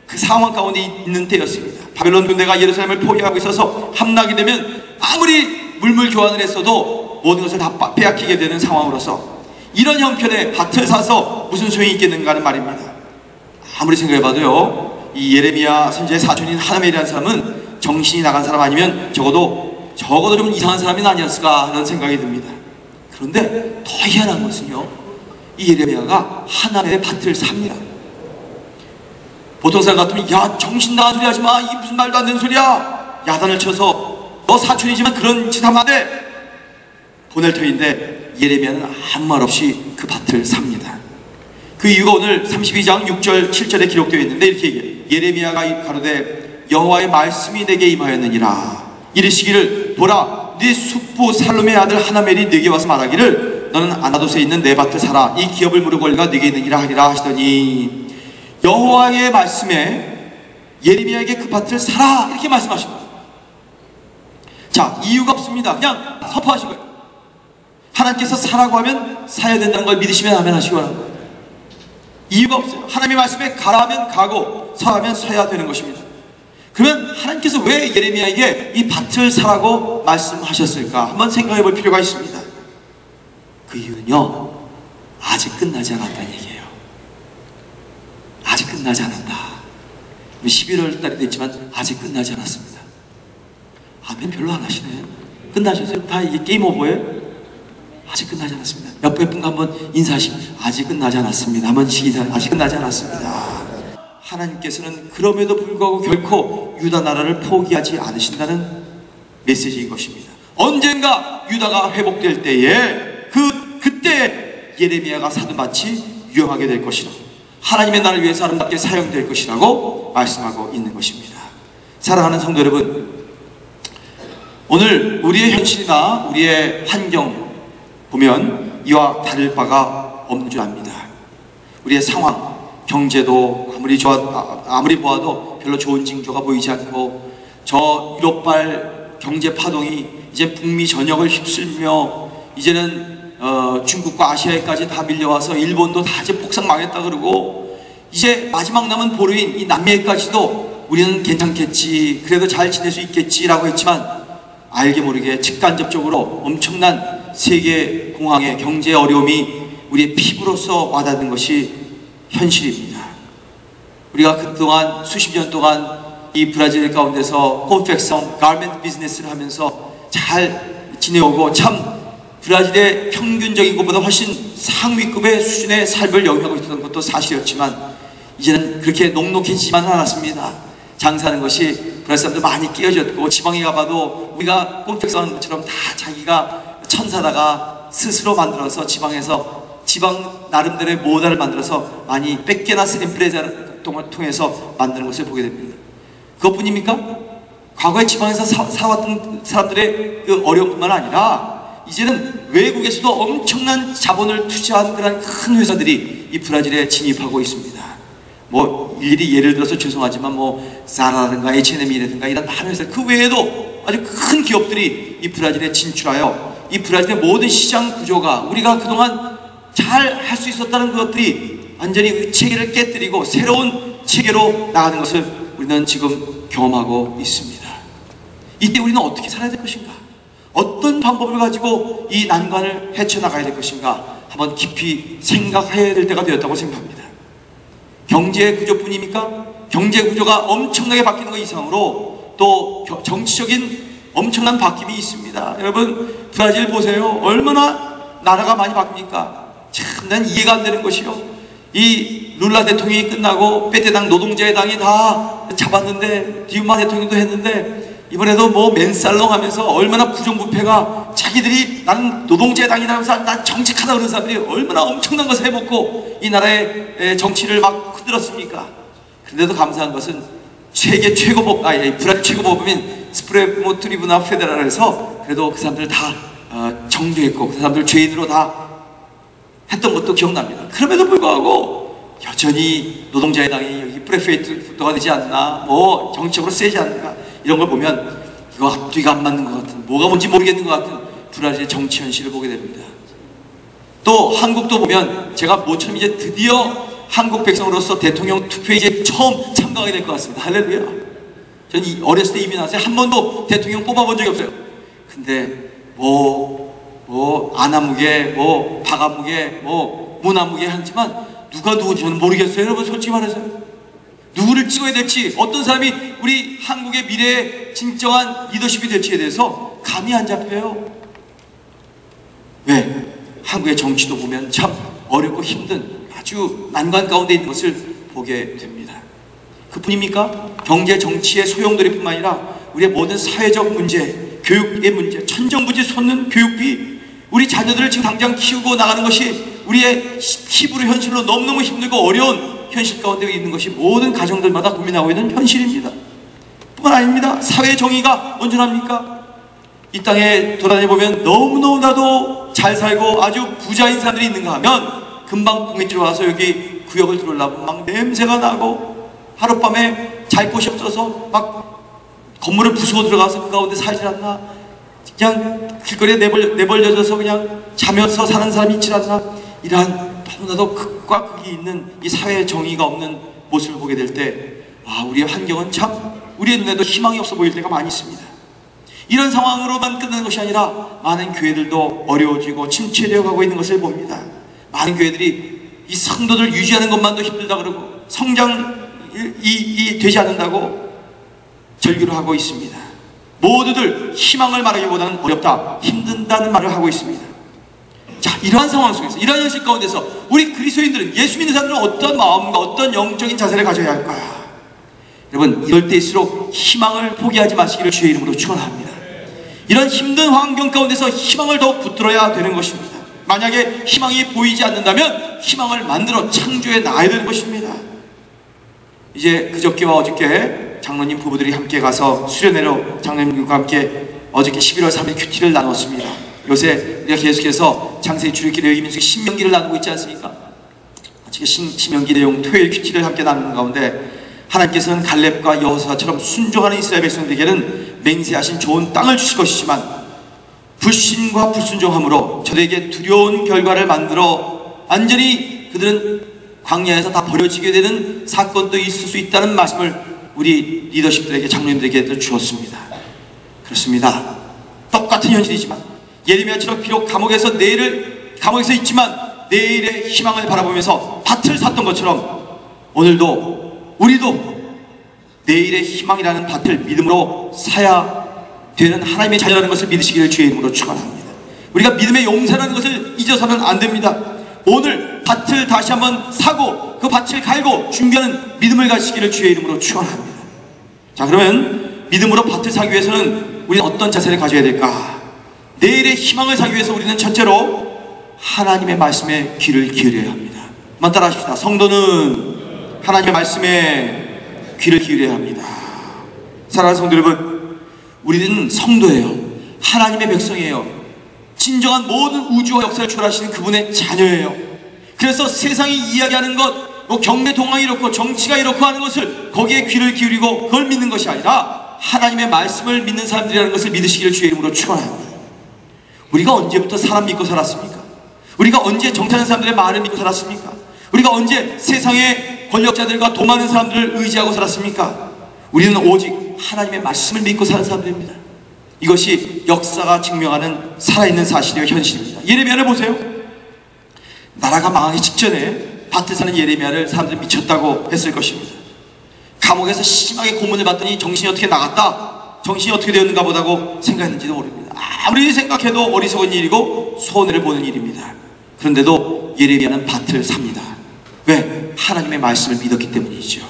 그 상황 가운데 있는 때였습니다. 바벨론 군대가 예루살렘을 포위하고 있어서 함락이 되면 아무리 물물 교환을 했어도 모든 것을 다 빼앗기게 되는 상황으로서 이런 형편에 밭을 사서 무슨 소용이 있겠는가 하는 말입니다. 아무리 생각해봐도요, 이 예레미야 선지자의 사촌인 하나멜이라는 사람은 정신이 나간 사람 아니면 적어도 좀 이상한 사람이 아니었을까 하는 생각이 듭니다. 그런데 더 희한한 것은요, 이 예레미야가 하나멜의 밭을 삽니다. 보통 사람 같으면 야, 정신 나간 소리 하지 마, 이 무슨 말도 안 되는 소리야, 야단을 쳐서 너 사촌이지만 그런 짓 하면 안 돼, 보낼 터인데 예레미야는 아무 말 없이 그 밭을 삽니다. 그 이유가 오늘 32장 6절 7절에 기록되어 있는데 이렇게 얘기해요. 예레미야가 가로되 여호와의 말씀이 내게 임하였느니라. 이르시기를 보라, 네 숙부 살룸의 아들 하나멜이 네게 와서 말하기를 너는 아나돗에 있는 내 밭을 사라. 이 기업을 물을 권리가 네게 있느니라 하리라 하시더니, 여호와의 말씀에 예레미야에게 그 밭을 사라 이렇게 말씀하신 거예요. 자, 이유가 없습니다. 그냥 선포하신 거예요. 하나님께서 사라고 하면 사야 된다는 걸 믿으시면 아멘 하시기 바랍니다. 이유가 없어요. 하나님의 말씀에 가라 하면 가고 서하면 서야 되는 것입니다. 그러면 하나님께서 왜 예레미야에게 이 밭을 사라고 말씀하셨을까? 한번 생각해 볼 필요가 있습니다. 그 이유는요, 아직 끝나지 않았다는 얘기예요. 아직 끝나지 않았다. 11월 달이 됐지만 아직 끝나지 않았습니다. 아멘 별로 안 하시네. 끝나셨어요? 다 이게 게임 오버예요? 아직 끝나지 않았습니다. 옆에 분과 한번 인사하시면 아직 끝나지 않았습니다. 한번 인사, 아직 끝나지 않았습니다. 하나님께서는 그럼에도 불구하고 결코 유다 나라를 포기하지 않으신다는 메시지인 것입니다. 언젠가 유다가 회복될 때에 그때 예레미야가 사는 밭이 유용하게 될 것이라, 하나님의 나라를 위해서 아름답게 사용될 것이라고 말씀하고 있는 것입니다. 사랑하는 성도 여러분, 오늘 우리의 현실이나 우리의 환경 보면 이와 다를 바가 없는 줄 압니다. 우리의 상황, 경제도 아무리 보아도 별로 좋은 징조가 보이지 않고, 저 유럽발 경제 파동이 이제 북미 전역을 휩쓸며 이제는 중국과 아시아에까지 다 밀려와서 일본도 다 이제 폭삭 망했다 그러고, 이제 마지막 남은 보루인 이 남미에까지도 우리는 괜찮겠지, 그래도 잘 지낼 수 있겠지라고 했지만 알게 모르게 직간접적으로 엄청난 세계 공황의 경제 어려움이 우리의 피부로서 와닿는 것이 현실입니다. 우리가 그동안 수십 년 동안 이 브라질 가운데서 콘펙션, 가르멘트 비즈니스를 하면서 잘 지내오고, 참 브라질의 평균적인 것보다 훨씬 상위급의 수준의 삶을 영위하고 있었던 것도 사실이었지만, 이제는 그렇게 녹록해지지만은 않았습니다. 장사하는 것이 브라질 사람들 많이 끼어졌고, 지방에 가봐도 우리가 콘펙션 하는 것처럼 다 자기가 천사다가 스스로 만들어서 지방 나름대로의 모델을 만들어서 많이 뺏겨나 엠프레자를 통해서 만드는 것을 보게 됩니다. 그것뿐입니까? 과거에 지방에서 살아왔던 사람들의 그 어려움뿐만 아니라 이제는 외국에서도 엄청난 자본을 투자한 그런 큰 회사들이 이 브라질에 진입하고 있습니다. 뭐 일일이 예를 들어서 죄송하지만 뭐 자라라든가 H&M이라든가 이런 많은 회사, 그 외에도 아주 큰 기업들이 이 브라질에 진출하여 이 브라질의 모든 시장 구조가 우리가 그동안 잘 할 수 있었다는 것들이 완전히 그 체계를 깨뜨리고 새로운 체계로 나가는 것을 우리는 지금 경험하고 있습니다. 이때 우리는 어떻게 살아야 될 것인가? 어떤 방법을 가지고 이 난관을 헤쳐나가야 될 것인가? 한번 깊이 생각해야 될 때가 되었다고 생각합니다. 경제 구조뿐입니까? 경제 구조가 엄청나게 바뀌는 것 이상으로 또 정치적인 엄청난 바뀜이 있습니다. 여러분, 브라질 보세요. 얼마나 나라가 많이 바뀝니까? 참, 난 이해가 안 되는 것이요. 이 룰라 대통령이 끝나고 페테당 노동자의 당이 다 잡았는데, 디우마 대통령도 했는데, 이번에도 뭐 맨살롱 하면서 얼마나 부정부패가, 자기들이 나는 노동자의 당이다 하면서 난 정직하다 그런 사람들이 얼마나 엄청난 것을 해먹고 이 나라의 정치를 막 흔들었습니까? 그런데도 감사한 것은 세계 최고법, 브라질 최고법인 스프레모 트리부나 페데랄에서 그래도 그 사람들 다 정죄했고 그 사람들 죄인으로 다 했던 것도 기억납니다. 그럼에도 불구하고 여전히 노동자의 당이 여기 프레페이트가 되지 않나, 뭐 정치적으로 세지 않나, 이런 걸 보면 이거 앞뒤가 안 맞는 것 같은, 뭐가 뭔지 모르겠는 것 같은 브라질의 정치 현실을 보게 됩니다. 또 한국도 보면 제가 모처럼 이제 드디어 한국 백성으로서 대통령 투표에 이제 처음 참가하게 될 것 같습니다. 할렐루야. 저는 어렸을 때 이민 왔어요. 한 번도 대통령 뽑아본 적이 없어요. 근데 뭐 뭐 아나무게, 뭐 바가무게, 뭐 무나무게 하지만 누가 누군지 저는 모르겠어요. 여러분 솔직히 말해서 누구를 찍어야 될지, 어떤 사람이 우리 한국의 미래의 진정한 리더십이 될지에 대해서 감이 안 잡혀요. 왜? 한국의 정치도 보면 참 어렵고 힘든 아주 난관 가운데 있는 것을 보게 됩니다. 그뿐입니까? 경제 정치의 소용돌이뿐만 아니라 우리의 모든 사회적 문제, 교육의 문제, 천정부지 솟는 교육비, 우리 자녀들을 지금 당장 키우고 나가는 것이 우리의 피부로 현실로 너무너무 힘들고 어려운 현실 가운데 있는 것이 모든 가정들마다 고민하고 있는 현실입니다. 뿐만 아닙니다. 사회 정의가 온전합니까? 이 땅에 돌아다니보면 너무너무나도 잘 살고 아주 부자인 사람들이 있는가 하면 금방 공익지로 와서 여기 구역을 들어오려면 막 냄새가 나고 하룻밤에 잘 곳이 없어서 막 건물을 부수고 들어가서 그 가운데 살질 않나, 그냥 길거리에 내벌려져서 그냥 자면서 사는 사람이 있질 않나, 이러한 너무나도 극과 극이 있는 이 사회의 정의가 없는 모습을 보게 될 때 우리의 환경은 참 우리의 눈에도 희망이 없어 보일 때가 많이 있습니다. 이런 상황으로만 끝나는 것이 아니라 많은 교회들도 어려워지고 침체되어 가고 있는 것을 봅니다. 많은 교회들이 이 성도들 유지하는 것만도 힘들다 그러고 성장이 되지 않는다고 절규를 하고 있습니다. 모두들 희망을 말하기보다는 어렵다, 힘든다는 말을 하고 있습니다. 자, 이러한 상황 속에서, 이러한 현실 가운데서 우리 그리스도인들은, 예수 믿는 사람들은 어떤 마음과 어떤 영적인 자세를 가져야 할까요? 여러분, 이럴 때일수록 희망을 포기하지 마시기를 주의 이름으로 축원합니다. 이런 힘든 환경 가운데서 희망을 더욱 붙들어야 되는 것입니다. 만약에 희망이 보이지 않는다면 희망을 만들어 창조해 나가야 되는 것입니다. 이제 그저께와 어저께 장로님 부부들이 함께 가서 수련회로 장로님과 함께 어저께 11월 3일 큐티를 나눴습니다. 요새 우리가 계속해서 장세기 출애굽기 레위기 민수기 신명기를 나누고 있지 않습니까? 어저께 신명기 내용 토요일 큐티를 함께 나누는 가운데 하나님께서는 갈렙과 여호수아처럼 순종하는 이스라엘 백성들에게는 맹세하신 좋은 땅을 주실 것이지만 불신과 불순종함으로 저들에게 두려운 결과를 만들어 완전히 그들은 광야에서 다 버려지게 되는 사건도 있을 수 있다는 말씀을 우리 리더십들에게, 장로님들에게 주었습니다. 그렇습니다. 똑같은 현실이지만 예레미야처럼 비록 감옥에서 있지만 내일의 희망을 바라보면서 밭을 샀던 것처럼 오늘도 우리도 내일의 희망이라는 밭을 믿음으로 사야 되는 하나님의 자녀라는 것을 믿으시기를 주의 이름으로 축원합니다. 우리가 믿음의 용사라는 것을 잊어서는 안 됩니다. 오늘 밭을 다시 한번 사고 그 밭을 갈고 준비하는 믿음을 가지시기를 주의 이름으로 축원합니다. 자, 그러면 믿음으로 밭을 사기 위해서는 우리는 어떤 자세를 가져야 될까? 내일의 희망을 사기 위해서 우리는 첫째로 하나님의 말씀에 귀를 기울여야 합니다. 한번 따라하십시다. 성도는 하나님의 말씀에 귀를 기울여야 합니다. 사랑하는 성도 여러분, 우리는 성도예요. 하나님의 백성이에요. 진정한 모든 우주와 역사를 초월하시는 그분의 자녀예요. 그래서 세상이 이야기하는 것, 뭐 경제 동향이 이렇고 정치가 이렇고 하는 것을 거기에 귀를 기울이고 그걸 믿는 것이 아니라 하나님의 말씀을 믿는 사람들이라는 것을 믿으시기를 주의 이름으로 축원합니다. 우리가 언제부터 사람 믿고 살았습니까? 우리가 언제 정치하는 사람들의 말을 믿고 살았습니까? 우리가 언제 세상의 권력자들과 돈 많은 사람들을 의지하고 살았습니까? 우리는 오직 하나님의 말씀을 믿고 사는 사람들입니다. 이것이 역사가 증명하는 살아있는 사실이요 현실입니다. 예레미야를 보세요. 나라가 망하기 직전에 밭을 사는 예레미야를 사람들이 미쳤다고 했을 것입니다. 감옥에서 심하게 고문을 받더니 정신이 어떻게 나갔다, 정신이 어떻게 되었는가 보다고 생각했는지도 모릅니다. 아무리 생각해도 어리석은 일이고 손해를 보는 일입니다. 그런데도 예레미야는 밭을 삽니다. 왜? 하나님의 말씀을 믿었기 때문이죠.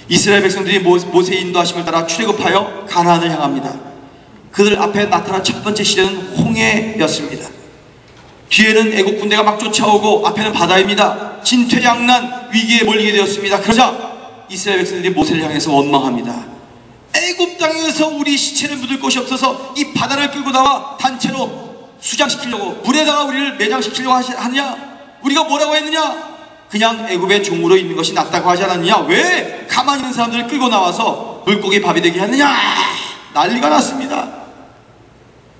이스라엘 백성들이 모세의 인도하심을 따라 출애굽하여 가나안을 향합니다. 그들 앞에 나타난 첫 번째 시대는 홍해였습니다. 뒤에는 애국 군대가 막 쫓아오고 앞에는 바다입니다. 진퇴양난 위기에 몰리게 되었습니다. 그러자 이스라엘 백성들이 모세를 향해서 원망합니다. 애굽 땅에서 우리 시체를 묻을 곳이 없어서 이 바다를 끌고 나와 단체로 수장시키려고, 물에다가 우리를 매장시키려고 하느냐? 우리가 뭐라고 했느냐? 그냥 애굽의 종으로 있는 것이 낫다고 하지 않았느냐? 왜 가만히 있는 사람들을 끌고 나와서 물고기 밥이 되게 하느냐? 난리가 났습니다.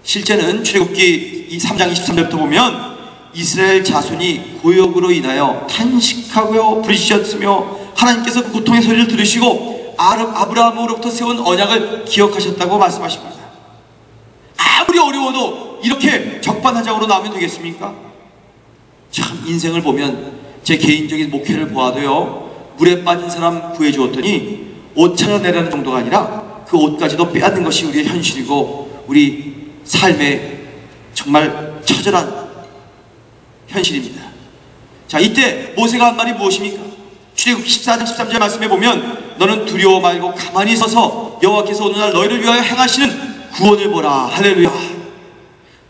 실제는 출애굽기 3장 23절부터 보면 이스라엘 자손이 고역으로 인하여 탄식하고 부르짖었으며 하나님께서 그 고통의 소리를 들으시고 아브라함으로부터 세운 언약을 기억하셨다고 말씀하십니다. 아무리 어려워도 이렇게 적반하장으로 나오면 되겠습니까? 참 인생을 보면 제 개인적인 목회를 보아도요, 물에 빠진 사람 구해주었더니 옷 찾아내라는 정도가 아니라 그 옷까지도 빼앗는 것이 우리의 현실이고 우리 삶의 정말 처절한 현실입니다. 자, 이때 모세가 한 말이 무엇입니까? 출애굽 14장 13절 말씀에 보면 너는 두려워 말고 가만히 서서 여호와께서 오늘날 너희를 위하여 행하시는 구원을 보라. 할렐루야.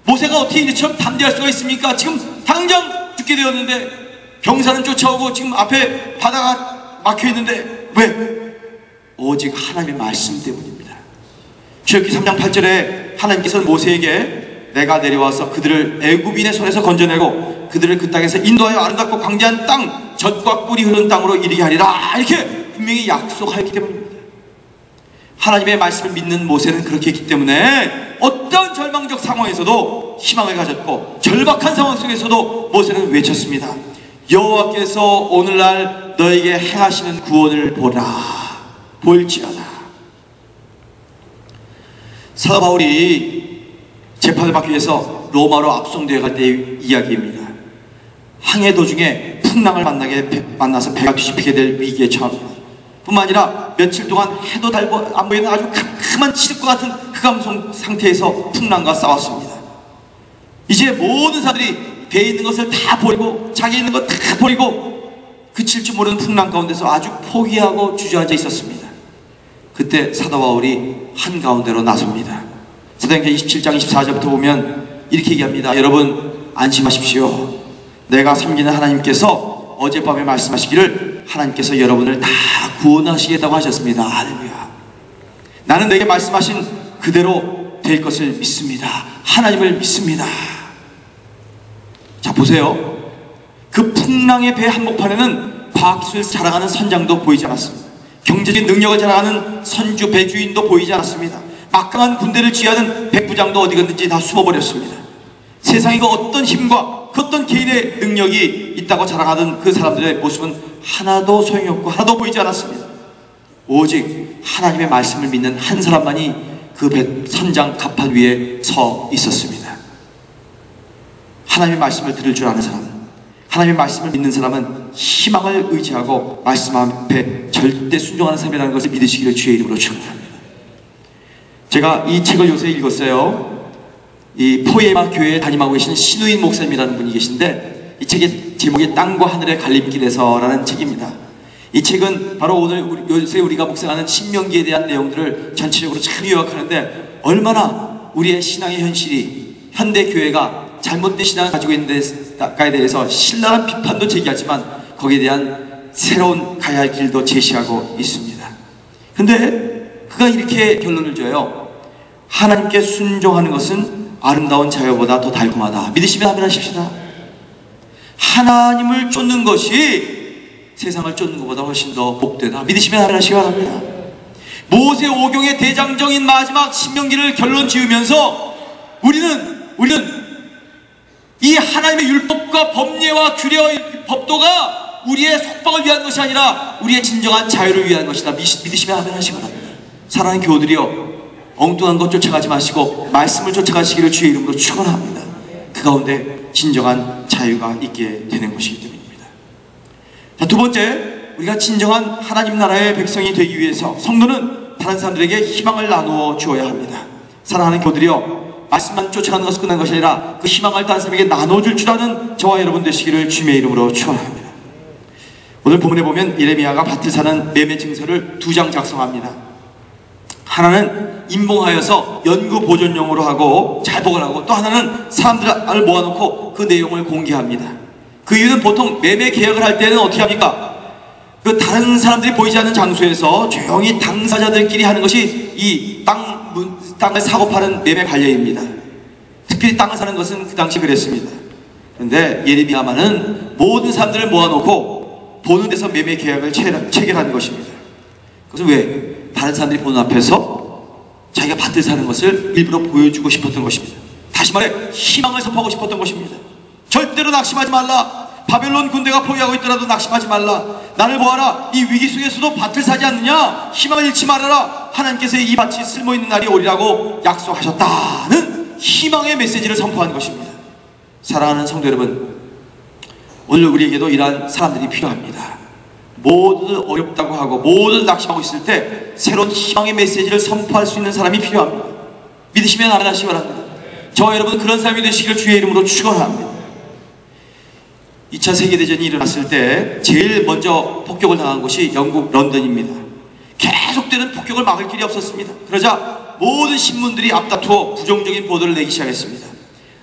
모세가 어떻게 이처럼 담대할 수가 있습니까? 지금 당장 죽게 되었는데 병사는 쫓아오고 지금 앞에 바다가 막혀있는데 왜? 오직 하나님의 말씀 때문입니다. 출애굽기 3장 8절에 하나님께서는 모세에게 내가 내려와서 그들을 애굽인의 손에서 건져내고 그들을 그 땅에서 인도하여 아름답고 광대한 땅, 젖과 꿀이 흐르는 땅으로 이르게 하리라, 이렇게 분명히 약속하였기 때문입니다. 하나님의 말씀을 믿는 모세는 그렇게 했기 때문에 어떤 절망적 상황에서도 희망을 가졌고 절박한 상황 속에서도 모세는 외쳤습니다. 여호와께서 오늘날 너에게 행하시는 구원을 보라, 볼지어다. 사도 바울이 재판을 받기 위해서 로마로 압송되어 갈 때의 이야기입니다. 항해 도중에 풍랑을 만나서 배가 뒤집히게 될 위기에 처합니다. 뿐만 아니라 며칠 동안 해도 안 보이는 아주 캄캄한 칠흑과 같은 흑암성 상태에서 풍랑과 싸웠습니다. 이제 모든 사람들이 배에 있는 것을 다 버리고 자기에 있는 것 다 버리고 그칠 줄 모르는 풍랑 가운데서 아주 포기하고 주저앉아 있었습니다. 그때 사도 바울이 한가운데로 나섭니다. 사도행전 27장 24절부터 보면 이렇게 얘기합니다. 여러분 안심하십시오. 내가 섬기는 하나님께서 어젯밤에 말씀하시기를 하나님께서 여러분을 다 구원하시겠다고 하셨습니다. 할렐루야. 나는 내게 말씀하신 그대로 될 것을 믿습니다. 하나님을 믿습니다. 자, 보세요. 그 풍랑의 배 한복판에는 과학기술을 자랑하는 선장도 보이지 않았습니다. 경제적인 능력을 자랑하는 선주 배주인도 보이지 않았습니다. 막강한 군대를 지휘하는 백부장도 어디 갔는지 다 숨어버렸습니다. 세상에 그 어떤 힘과 그 어떤 개인의 능력이 있다고 자랑하던 그 사람들의 모습은 하나도 소용이 없고 하나도 보이지 않았습니다. 오직 하나님의 말씀을 믿는 한 사람만이 그 선장 갑판 위에 서 있었습니다. 하나님의 말씀을 들을 줄 아는 사람, 하나님의 말씀을 믿는 사람은 희망을 의지하고 말씀 앞에 절대 순종하는 사람이라는 것을 믿으시기를 주의 이름으로 축원합니다. 제가 이 책을 요새 읽었어요. 이 포에마 교회에 담임하고 계신 신우인 목사님이라는 분이 계신데 이 책의 제목이 땅과 하늘의 갈림길에서라는 책입니다. 이 책은 바로 오늘 요새 우리가 묵상하는 신명기에 대한 내용들을 전체적으로 참 요약하는데 얼마나 우리의 신앙의 현실이 현대 교회가 잘못된 신앙을 가지고 있는 데에 대해서 신랄한 비판도 제기하지만 거기에 대한 새로운 가야 할 길도 제시하고 있습니다. 근데 그가 이렇게 결론을 줘요. 하나님께 순종하는 것은 아름다운 자유보다 더 달콤하다. 믿으시면 아멘 하십시다. 하나님을 쫓는 것이 세상을 쫓는 것보다 훨씬 더 복되다. 믿으시면 아멘 하시기 바랍니다. 모세 오경의 대장정인 마지막 신명기를 결론 지으면서 우리는 이 하나님의 율법과 법례와 규례와 법도가 우리의 속박을 위한 것이 아니라 우리의 진정한 자유를 위한 것이다. 믿으시면 아멘 하시기 바랍니다. 사랑하는 교우들이여, 엉뚱한 것 쫓아가지 마시고 말씀을 쫓아가시기를 주의 이름으로 축원합니다. 그 가운데 진정한 자유가 있게 되는 것이기 때문입니다. 자, 두 번째, 우리가 진정한 하나님 나라의 백성이 되기 위해서 성도는 다른 사람들에게 희망을 나누어 주어야 합니다. 사랑하는 교우들이여, 말씀만 쫓아가는 것은 끝난 것이 아니라 그 희망을 다른 사람에게 나눠줄 줄 아는 저와 여러분 되시기를 주의 이름으로 축원합니다. 오늘 본문에 보면 예레미야가 밭을 사는 매매 증서를 2장 작성합니다. 하나는 임봉하여서 연구 보존용으로 하고 잘 보관하고, 또 하나는 사람들을 모아놓고 그 내용을 공개합니다. 그 이유는 보통 매매 계약을 할 때는 어떻게 합니까? 그 다른 사람들이 보이지 않는 장소에서 조용히 당사자들끼리 하는 것이 이 땅을 사고 파는 매매 관례입니다. 특별히 땅을 사는 것은 그 당시 그랬습니다. 그런데 예레미야만은 모든 사람들을 모아놓고 보는 데서 매매 계약을 체결하는 것입니다. 그것은 왜? 다른 사람들이 보는 앞에서 자기가 밭을 사는 것을 일부러 보여주고 싶었던 것입니다. 다시 말해 희망을 선포하고 싶었던 것입니다. 절대로 낙심하지 말라. 바벨론 군대가 포위하고 있더라도 낙심하지 말라. 나를 보아라. 이 위기 속에서도 밭을 사지 않느냐. 희망을 잃지 말아라. 하나님께서 이 밭이 쓸모있는 날이 오리라고 약속하셨다는 희망의 메시지를 선포하는 것입니다. 사랑하는 성도 여러분, 오늘 우리에게도 이러한 사람들이 필요합니다. 모두 어렵다고 하고 모두 낙심하고 있을 때 새로운 희망의 메시지를 선포할 수 있는 사람이 필요합니다. 믿으시면 알아가시기 바랍니다. 저와 여러분 그런 사람이 되시기를 주의 이름으로 축원합니다. 2차 세계대전이 일어났을 때 제일 먼저 폭격을 당한 곳이 영국 런던입니다. 계속되는 폭격을 막을 길이 없었습니다. 그러자 모든 신문들이 앞다투어 부정적인 보도를 내기 시작했습니다.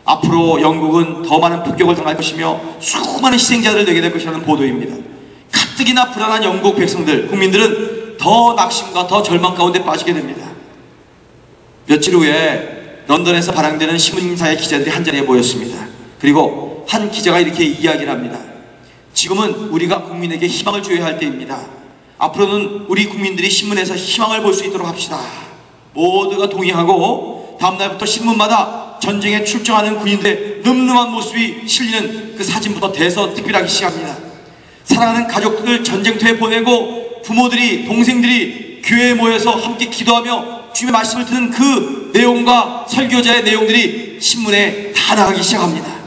앞으로 영국은 더 많은 폭격을 당할 것이며 수많은 희생자들을 내게 될 것이라는 보도입니다. 가뜩이나 불안한 영국 백성들, 국민들은 더 낙심과 더 절망 가운데 빠지게 됩니다. 며칠 후에 런던에서 발행되는 신문사의 기자들이 한자리에 모였습니다. 그리고 한 기자가 이렇게 이야기를 합니다. 지금은 우리가 국민에게 희망을 줘야 할 때입니다. 앞으로는 우리 국민들이 신문에서 희망을 볼 수 있도록 합시다. 모두가 동의하고 다음날부터 신문마다 전쟁에 출정하는 군인들의 늠름한 모습이 실리는 그 사진부터 대서특필하기 시작합니다. 사랑하는 가족들 전쟁터에 보내고 부모들이, 동생들이 교회에 모여서 함께 기도하며 주님의 말씀을 듣는 그 내용과 설교자의 내용들이 신문에 다 나가기 시작합니다.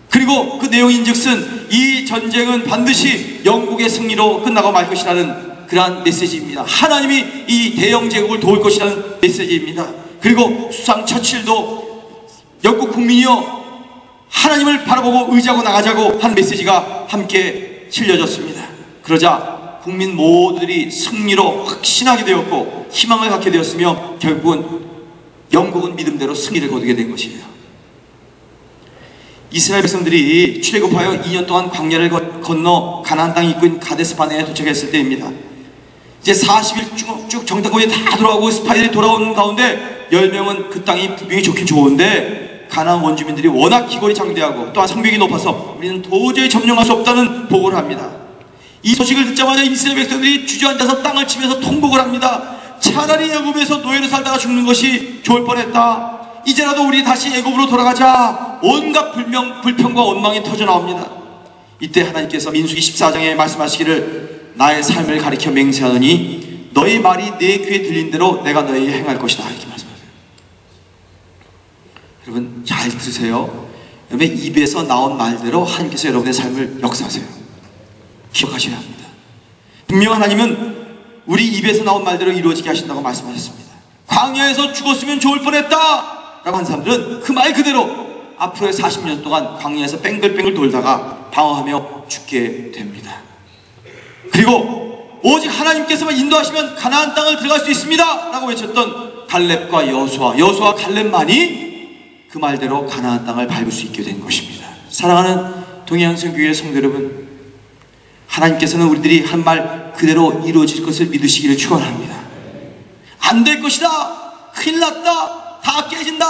그리고 그 내용인즉슨 이 전쟁은 반드시 영국의 승리로 끝나고 말 것이라는 그러한 메시지입니다. 하나님이 이 대영 제국을 도울 것이라는 메시지입니다. 그리고 수상 처칠도 영국 국민이여 하나님을 바라보고 의지하고 나가자고 하는 메시지가 함께 실려졌습니다. 그러자 국민 모두들이 승리로 확신하게 되었고 희망을 갖게 되었으며 결국은 영국은 믿음대로 승리를 거두게 된 것이에요. 이스라엘 백성들이 출애굽하여 2년 동안 광야를 건너 가나안 땅에 있고 있는 가데스 바네에 도착했을 때입니다. 이제 40일 쭉 정탐꾼이 다 돌아오고 스파이들이 돌아오는 가운데 10명은 그 땅이 분명히 좋긴 좋은데 가나안 원주민들이 워낙 기골이 장대하고 또한 성벽이 높아서 우리는 도저히 점령할 수 없다는 보고를 합니다. 이 소식을 듣자마자 이스라엘 백성들이 주저앉아서 땅을 치면서 통곡을 합니다. 차라리 애굽에서 노예로 살다가 죽는 것이 좋을 뻔했다. 이제라도 우리 다시 애굽으로 돌아가자. 온갖 불평과 원망이 터져나옵니다. 이때 하나님께서 민수기 14장에 말씀하시기를 나의 삶을 가리켜 맹세하노니 너희 말이 내 귀에 들린 대로 내가 너희에게 행할 것이다 이렇게 말씀하세요. 여러분 잘 들으세요. 여러분의 입에서 나온 말대로 하나님께서 여러분의 삶을 역사하세요. 기억하셔야 합니다. 분명 하나님은 우리 입에서 나온 말대로 이루어지게 하신다고 말씀하셨습니다. 광야에서 죽었으면 좋을 뻔했다 라고 한 사람들은 그 말 그대로 앞으로의 40년 동안 광야에서 뺑글뺑글 돌다가 방황하며 죽게 됩니다. 그리고 오직 하나님께서만 인도하시면 가나안 땅을 들어갈 수 있습니다 라고 외쳤던 갈렙과 여호수아 갈렙만이 그 말대로 가나안 땅을 밟을 수 있게 된 것입니다. 사랑하는 동해안성교회 성도 여러분, 하나님께서는 우리들이 한 말 그대로 이루어질 것을 믿으시기를 축원합니다. 안 될 것이다, 큰일 났다, 다 깨진다,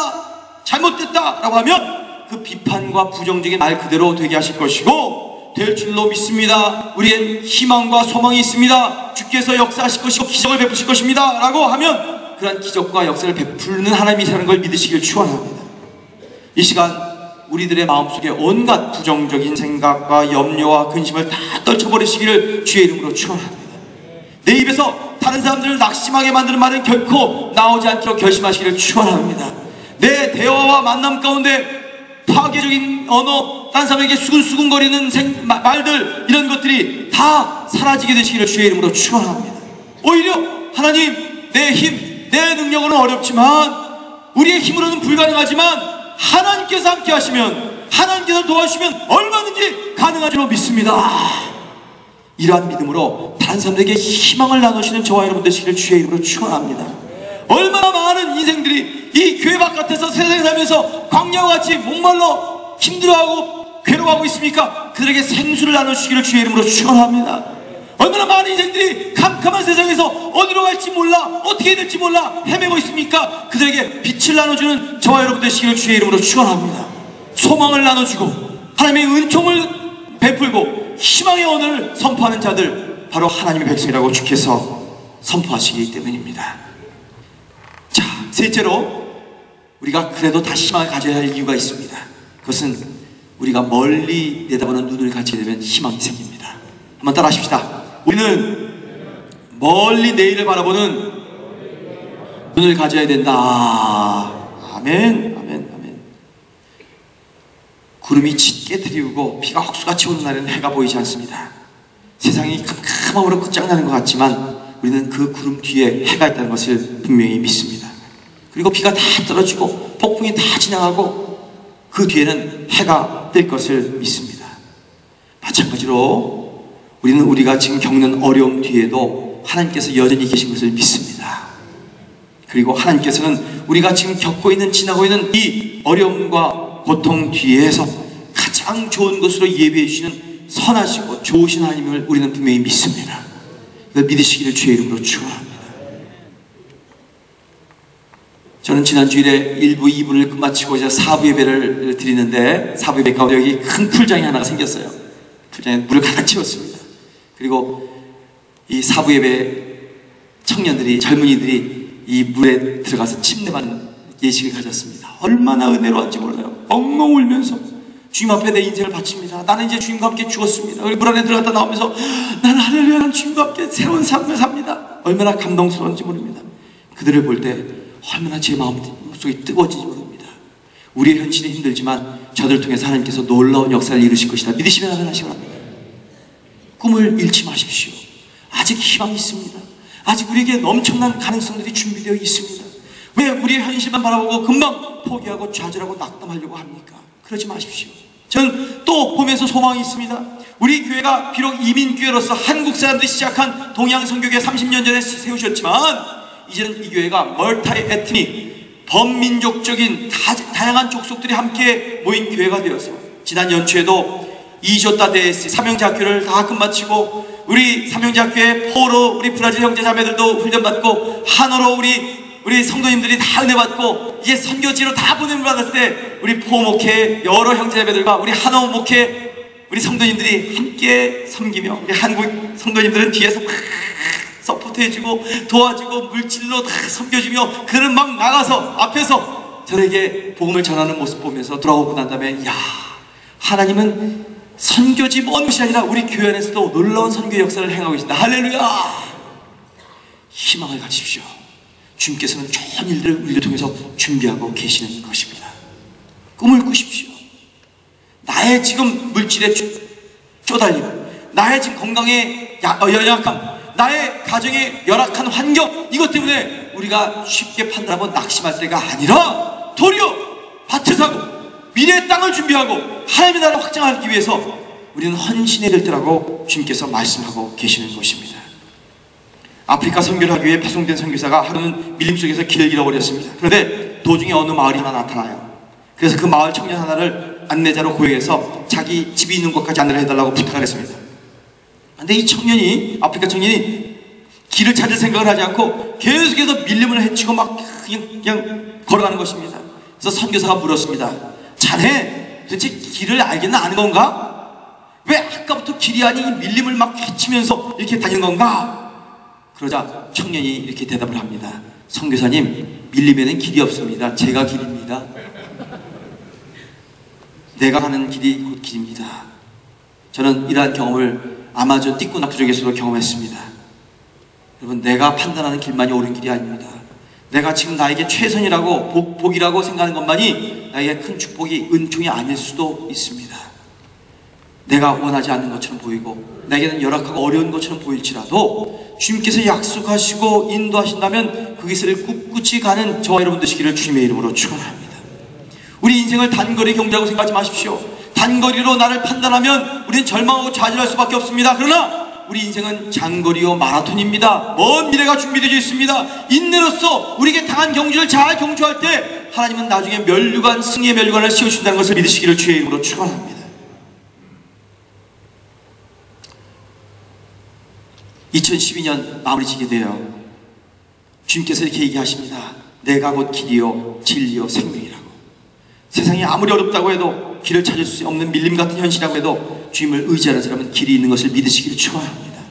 잘못됐다 라고 하면 그 비판과 부정적인 말 그대로 되게 하실 것이고 될 줄로 믿습니다. 우리엔 희망과 소망이 있습니다. 주께서 역사하실 것이고 기적을 베푸실 것입니다 라고 하면 그런 기적과 역사를 베푸는 하나님이라는 걸 믿으시기를 축원합니다. 이 시간 우리들의 마음속에 온갖 부정적인 생각과 염려와 근심을 다 떨쳐버리시기를 주의 이름으로 축원합니다. 내 입에서 다른 사람들을 낙심하게 만드는 말은 결코 나오지 않도록 결심하시기를 축원합니다. 내 대화와 만남 가운데 파괴적인 언어, 다른 사람에게 수근수근거리는 말들 이런 것들이 다 사라지게 되시기를 주의 이름으로 축원합니다. 오히려 하나님 내 힘, 내 능력으로는 어렵지만 우리의 힘으로는 불가능하지만 하나님께서 함께 하시면 하나님께서 도와주시면 얼마든지 가능한 줄로 믿습니다. 이러한 믿음으로 다른 사람들에게 희망을 나누시는 저와 여러분 되시기를 주의 이름으로 축원합니다. 얼마나 많은 인생들이 이 교회 바깥에서 세상에 살면서 광야와 같이 목말라 힘들어하고 괴로워하고 있습니까? 그들에게 생수를 나누시기를 주의 이름으로 축원합니다. 얼마나 많은 인생들이 캄캄한 세상에서 어디로 갈지 몰라 어떻게 될지 몰라 헤매고 있습니까? 그들에게 빛을 나눠주는 저와 여러분 되시기를 주의 이름으로 축원합니다. 소망을 나눠주고 하나님의 은총을 베풀고 희망의 언어를 선포하는 자들 바로 하나님의 백성이라고 주께서 선포하시기 때문입니다. 자, 셋째로 우리가 그래도 다시 희망을 가져야 할 이유가 있습니다. 그것은 우리가 멀리 내다보는 눈을 갖게 되면 희망이 생깁니다. 한번 따라 하십시다. 우리는 멀리 내일을 바라보는 눈을 가져야 된다. 아멘, 아멘. 구름이 짙게 드리우고 비가 헉수같이 오는 날에는 해가 보이지 않습니다. 세상이 캄캄함으로 끝장나는 것 같지만 우리는 그 구름 뒤에 해가 있다는 것을 분명히 믿습니다. 그리고 비가 다 떨어지고 폭풍이 다 지나가고 그 뒤에는 해가 뜰 것을 믿습니다. 마찬가지로 우리는 우리가 지금 겪는 어려움 뒤에도 하나님께서 여전히 계신 것을 믿습니다. 그리고 하나님께서는 우리가 지금 겪고 있는, 지나고 있는 이 어려움과 고통 뒤에서 가장 좋은 것으로 예비해 주시는 선하시고 좋으신 하나님을 우리는 분명히 믿습니다. 이걸 믿으시기를 주의 이름으로 축원합니다. 저는 지난 주일에 1부, 2부를 끝마치고 이제 4부 예배를 드리는데 4부 예배 가운데 여기 큰 풀장이 하나가 생겼어요. 풀장에 물을 가득 채웠습니다. 그리고 이 4부 예배 청년들이, 젊은이들이 이 물에 들어가서 침례받는 예식을 가졌습니다. 얼마나 은혜로운지 몰라요. 엉엉 울면서 주님 앞에 내 인생을 바칩니다. 나는 이제 주님과 함께 죽었습니다. 물 안에 들어갔다 나오면서 나는 할렐루야, 난 주님과 함께 새로운 삶을 삽니다. 얼마나 감동스러운지 모릅니다. 그들을 볼 때 얼마나 제 마음속이 뜨거워지지 모릅니다. 우리의 현실이 힘들지만 저들을 통해서 하나님께서 놀라운 역사를 이루실 것이다. 믿으시면 하나님 합니다. 꿈을 잃지 마십시오. 아직 희망이 있습니다. 아직 우리에게 엄청난 가능성들이 준비되어 있습니다. 왜 우리의 현실만 바라보고 금방 포기하고 좌절하고 낙담하려고 합니까? 그러지 마십시오. 저는 또 보면서 소망이 있습니다. 우리 교회가 비록 이민교회로서 한국 사람들이 시작한 동양선교회 30년 전에 세우셨지만 이제는 이 교회가 멀타이 에트닉, 범민족적인 다양한 족속들이 함께 모인 교회가 되어서 지난 연초에도 이조타 데스 삼형제학교를 다 끝마치고 우리 삼형제학교에 포로 우리 브라질 형제 자매들도 훈련받고 한어로 우리 성도님들이 다 은혜받고 이제 선교지로 다 보냄을 받았을 때 우리 포 목회 여러 형제 자매들과 우리 한어 목회 우리 성도님들이 함께 섬기며 우리 한국 성도님들은 뒤에서 막 서포트해주고 도와주고 물질로 다 섬겨주며 그는 막 나가서 앞에서 저에게 복음을 전하는 모습 보면서 돌아오고 난 다음에 야, 하나님은 선교지 먼 곳이 아니라 우리 교회 안에서도 놀라운 선교 역사를 행하고 계신다. 할렐루야! 희망을 가지십시오. 주님께서는 좋은 일들을 우리를 통해서 준비하고 계시는 것입니다. 꿈을 꾸십시오. 나의 지금 물질의 쪼달림, 나의 지금 건강의 연약함, 나의 가정의 열악한 환경, 이것 때문에 우리가 쉽게 판단하고 낙심할 때가 아니라 도리어 밭을 사고 미래의 땅을 준비하고 하나님의 나라를 확장하기 위해서 우리는 헌신해야 될 때라고 주님께서 말씀하고 계시는 것입니다. 아프리카 선교를 하기 위해 파송된 선교사가 하루는 밀림 속에서 길을 잃어버렸습니다. 그런데 도중에 어느 마을이 하나 나타나요. 그래서 그 마을 청년 하나를 안내자로 고용해서 자기 집이 있는 곳까지 안내를 해달라고 부탁을 했습니다. 근데 이 청년이, 아프리카 청년이 길을 찾을 생각을 하지 않고 계속해서 밀림을 헤치고 막 그냥 걸어가는 것입니다. 그래서 선교사가 물었습니다. 자네 도대체 길을 알기는 아는 건가? 왜 아까부터 길이 아닌 밀림을 막 헤치면서 이렇게 다니는 건가? 그러자 청년이 이렇게 대답을 합니다. 선교사님, 밀림에는 길이 없습니다. 제가 길입니다. 내가 가는 길이 곧 길입니다. 저는 이러한 경험을 아마존 띠꾸나 부족에서도 경험했습니다. 여러분, 내가 판단하는 길만이 옳은 길이 아닙니다. 내가 지금 나에게 최선이라고 복이라고 생각하는 것만이 나에게 큰 축복이 은총이 아닐 수도 있습니다. 내가 원하지 않는 것처럼 보이고 나에게는 열악하고 어려운 것처럼 보일지라도 주님께서 약속하시고 인도하신다면 그 길을 꿋꿋이 가는 저와 여러분 되시기를 주님의 이름으로 축원합니다. 우리 인생을 단거리 경주라고 생각하지 마십시오. 단거리로 나를 판단하면 우리는 절망하고 좌절할 수밖에 없습니다. 그러나 우리 인생은 장거리요 마라톤입니다. 먼 미래가 준비되어 있습니다. 인내로서 우리에게 당한 경주를 잘 경주할 때 하나님은 나중에 면류관, 승리의 면류관을 씌워주신다는 것을 믿으시기를 주의 이름으로 축원합니다. 2012년 마무리 지게 돼요. 주님께서 이렇게 얘기하십니다. 내가 곧 길이요 진리요 생명이라고. 세상이 아무리 어렵다고 해도 길을 찾을 수 없는 밀림 같은 현실이라고 해도 주님을 의지하는 사람은 길이 있는 것을 믿으시기를 축원합니다.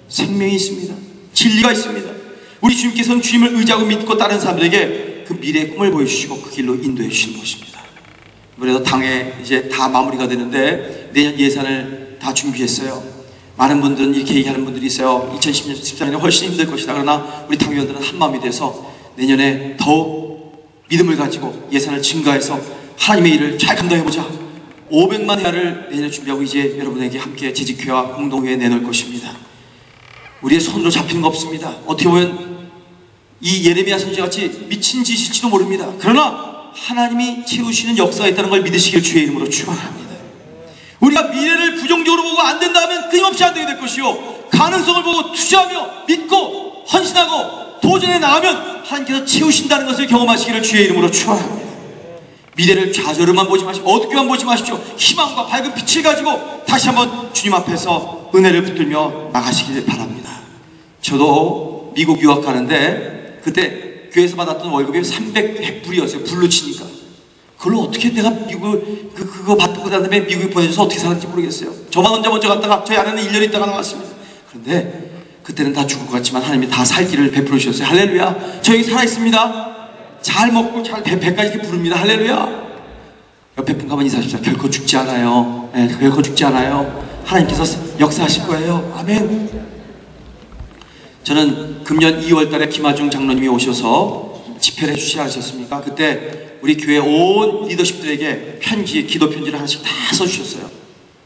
생명이 있습니다. 진리가 있습니다. 우리 주님께서는 주님을 의지하고 믿고 따르는 사람들에게 그 미래의 꿈을 보여주시고 그 길로 인도해 주시는 것입니다. 그래도 당에 이제 다 마무리가 되는데 내년 예산을 다 준비했어요. 많은 분들은 이렇게 얘기하는 분들이 있어요. 2014년에 훨씬 힘들 것이다. 그러나 우리 당위원들은 한마음이 돼서 내년에 더욱 믿음을 가지고 예산을 증가해서 하나님의 일을 잘 감당해보자. 500만 회화를 내년 준비하고 이제 여러분에게 함께 재직회와 공동회에 내놓을 것입니다. 우리의 손으로 잡히는 거 없습니다. 어떻게 보면 이 예레미야 선지자같이 미친 짓일지도 모릅니다. 그러나 하나님이 채우시는 역사가 있다는 걸 믿으시길 주의 이름으로 축원합니다. 우리가 미래를 부정적으로 보고 안 된다 하면 끊임없이 안 되게 될 것이요, 가능성을 보고 투자하며 믿고 헌신하고 도전해 나가면 하나님께서 채우신다는 것을 경험하시기를 주의 이름으로 축원합니다. 미래를 좌절로만 보지 마시고 어둡게만 보지 마십시오. 희망과 밝은 빛을 가지고 다시 한번 주님 앞에서 은혜를 붙들며 나가시길 바랍니다. 저도 미국 유학 가는데 그때 교회에서 받았던 월급이 300불이었어요. 불로 치니까. 그걸로 어떻게 내가 미국을 그거 받고 난 다음에 미국에 보내줘서 어떻게 살았는지 모르겠어요. 저만 혼자 먼저 갔다가 저희 아내는 1년 있다가 나왔습니다. 그런데 그때는 다 죽을 것 같지만 하나님이 다 살 길을 베풀어 주셨어요. 할렐루야. 저 여기 살아있습니다. 잘 먹고 잘 배까지 이렇게 부릅니다. 할렐루야. 옆에 분 가만히 인사하십시오. 결코 죽지 않아요. 네, 결코 죽지 않아요. 하나님께서 역사하실 거예요. 아멘. 저는 금년 2월 달에 김하중 장로님이 오셔서 집회를 해주시지 않으셨습니까? 그때 우리 교회 온 리더십들에게 편지, 기도 편지를 하나씩 다 써주셨어요.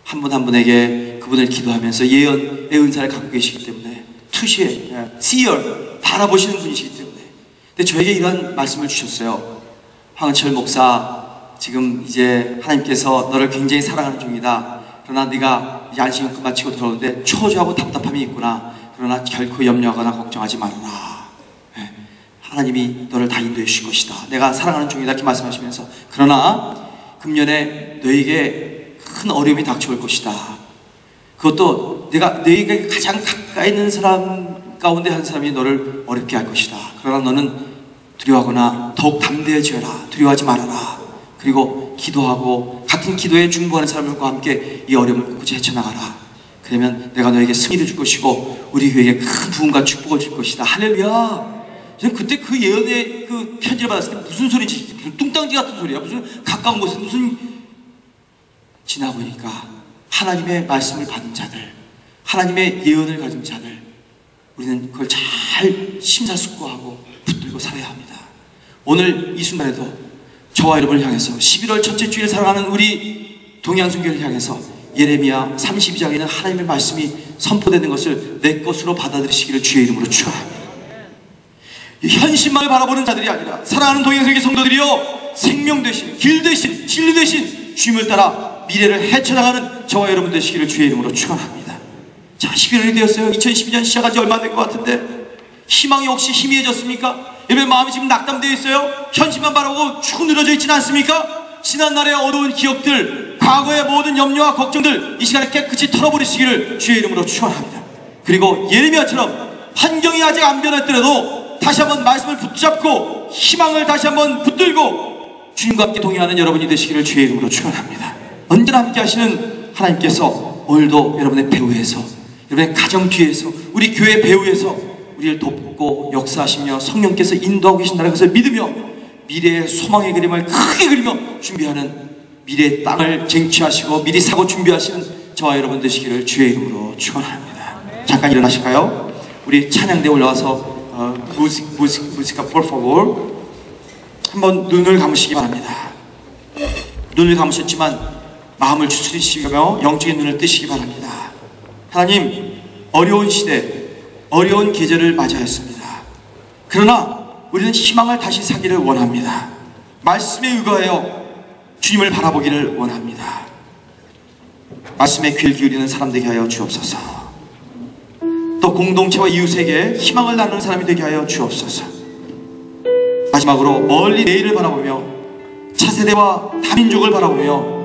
한 분 한 분에게 그분을 기도하면서 예언의 은사를 갖고 계시기 때문에 투시에, seer, 바라보시는 분이시기 때문에. 근데 저에게 이런 말씀을 주셨어요. 황은철 목사, 지금 이제 하나님께서 너를 굉장히 사랑하는 중이다. 그러나 네가 이제 안식년 마치고 들어오는데 초조하고 답답함이 있구나. 그러나 결코 염려하거나 걱정하지 말아라. 네. 하나님이 너를 다 인도해 주실 것이다. 내가 사랑하는 중이다. 이렇게 말씀하시면서, 그러나 금년에 너에게 큰 어려움이 닥쳐올 것이다. 그것도 내가 너에게 가장 가까이 있는 사람 가운데 한 사람이 너를 어렵게 할 것이다. 그러나 너는 두려워하거나 더욱 담대해져라. 두려워하지 말아라. 그리고 기도하고 같은 기도에 중보하는 사람들과 함께 이 어려움을 끝까지 헤쳐나가라. 그러면 내가 너에게 승리를 줄 것이고 우리 교회에 큰 부흥과 축복을 줄 것이다. 할렐루야. 저는 그때 그 예언의 그 편지를 받았을 때 무슨 소리인지, 무슨 뚱땅지 같은 소리야. 무슨 가까운 곳에 무슨. 지나보니까 하나님의 말씀을 받은 자들, 하나님의 예언을 가진 자들, 우리는 그걸 잘 심사숙고하고 붙들고 살아야 합니다. 오늘 이 순간에도 저와 여러분을 향해서 11월 첫째 주일 사랑하는 우리 동양선교를 향해서 예레미야 32장에 있는 하나님의 말씀이 선포되는 것을 내 것으로 받아들이시기를 주의 이름으로 축원합니다. 현실만을 바라보는 자들이 아니라 사랑하는 동양선교 성도들이여, 생명 되신, 길 되신, 진리 되신 주님을 따라 미래를 헤쳐나가는 저와 여러분 되시기를 주의 이름으로 축원합니다. 자, 11월이 되었어요. 2012년 시작한 지 얼마 안 된 것 같은데 희망이 혹시 희미해졌습니까? 여러분 마음이 지금 낙담되어 있어요? 현실만 바라보고 축 늘어져 있지는 않습니까? 지난날의 어두운 기억들, 과거의 모든 염려와 걱정들 이 시간에 깨끗이 털어버리시기를 주의 이름으로 축원합니다. 그리고 예레미야처럼 환경이 아직 안 변했더라도 다시 한번 말씀을 붙잡고 희망을 다시 한번 붙들고 주님과 함께 동행하는 여러분이 되시기를 주의 이름으로 축원합니다. 언제나 함께 하시는 하나님께서 오늘도 여러분의 배후에서, 여러분의 가정 뒤에서, 우리 교회 배후에서 우리를 돕고 역사하시며 성령께서 인도하고 계신다는 것을 믿으며 미래의 소망의 그림을 크게 그리며 준비하는, 미래의 땅을 쟁취하시고 미리 사고 준비하시는 저와 여러분 되시기를 주의 이름으로 축원합니다. 잠깐 일어나실까요? 우리 찬양대 올라와서 música por favor. 한번 눈을 감으시기 바랍니다. 눈을 감으셨지만 마음을 추스리시며 영적인 눈을 뜨시기 바랍니다. 하나님, 어려운 시대, 어려운 계절을 맞이하였습니다. 그러나 우리는 희망을 다시 사기를 원합니다. 말씀에 의거하여 주님을 바라보기를 원합니다. 말씀에 귀를 기울이는 사람 되게 하여 주옵소서. 또 공동체와 이웃에게 희망을 나누는 사람이 되게 하여 주옵소서. 마지막으로 멀리 내일을 바라보며 차세대와 다민족을 바라보며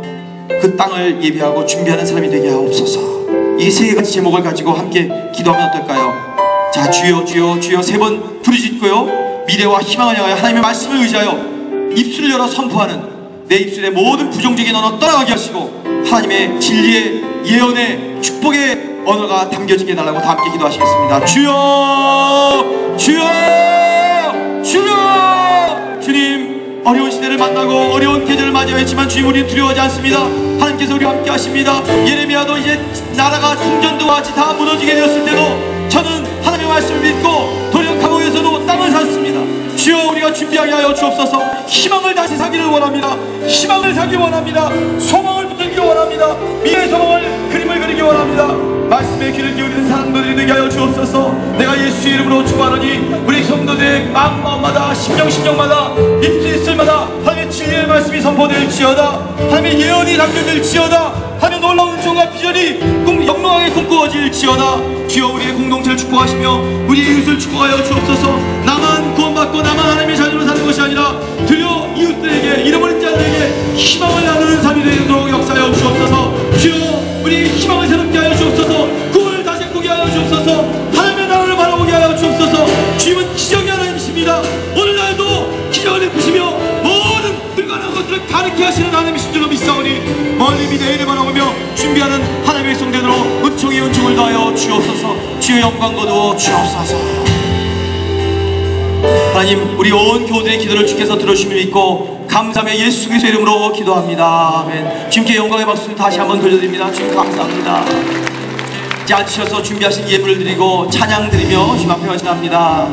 그 땅을 예비하고 준비하는 사람이 되게 하옵소서. 이 세 가지 제목을 가지고 함께 기도하면 어떨까요? 자, 주여 주여 주여 세 번 부르짖고요, 미래와 희망을 향하여 하나님의 말씀을 의지하여 입술을 열어 선포하는 내 입술의 모든 부정적인 언어 떠나가게 하시고 하나님의 진리의 예언의 축복의 언어가 담겨지게 해달라고 다 함께 기도하시겠습니다. 주여 주여 주여. 주님, 어려운 시대를 만나고 어려운 계절을 맞이했지만 주님, 우리는 두려워하지 않습니다. 하나님께서 우리와 함께 하십니다. 예레미야도 이제 나라가 궁전도와 같이 다 무너지게 되었을 때도 저는 하나님의 말씀을 믿고 도리어 감옥에서도 땅을 샀습니다. 주여, 우리가 준비하게 하여 주옵소서. 희망을 다시 사기를 원합니다. 희망을 사기 원합니다. 소망을 붙들게 그리기 원합니다. 미래의 소망을 그림을 그리기 원합니다. 말씀에 귀를 기울이는 사람들이 되게 하여 주옵소서. 내가 예수 이름으로 축원하니 우리 성도들의 마음마다 심령마다 입술마다 하나님의 진리의 말씀이 선포될지어다. 하나님의 예언이 담겨질지어다. 하나님의 놀라운 은총과 비전이 영롱하게 꿈꾸어질지어다. 주여 우리의 공동체를 축복하시며 우리 이웃을 축복하여 주옵소서. 나만 구원받고 나만 하나님의 자녀로 사는 것이 아니라 드려 이웃들에게 잃어버린 자들에게 희망을 나누는 삶이 되도록 역사하여 주옵소서. 주여 우리 희망을 새롭게 하여 주옵소서. 꿈을 다시 꾸게 하여 주옵소서. 하나님의 나라를 바라보게 하여 주옵소서. 주님은 기적의 하나님이십니다. 오늘날도 기적을 베푸시며 모든 불가능한 것들을 가르쳐 하시는 하나님이신 줄로 믿사오니 멀리 미래를 바라보며 준비하는 하나님의 성전으로 은총의 은총을 더하여 주옵소서. 주의 영광 거두어 주옵소서. 하나님, 우리 온 교우들의 기도를 주께서 들으심을 믿고 감사하며 예수 그리스도의 이름으로 기도합니다. 아멘. 주님께 영광의 박수를 다시 한번 돌려드립니다. 주님 감사합니다. 이제 앉으셔서 준비하신 예물을 드리고 찬양 드리며 주님 앞에 하시납니다.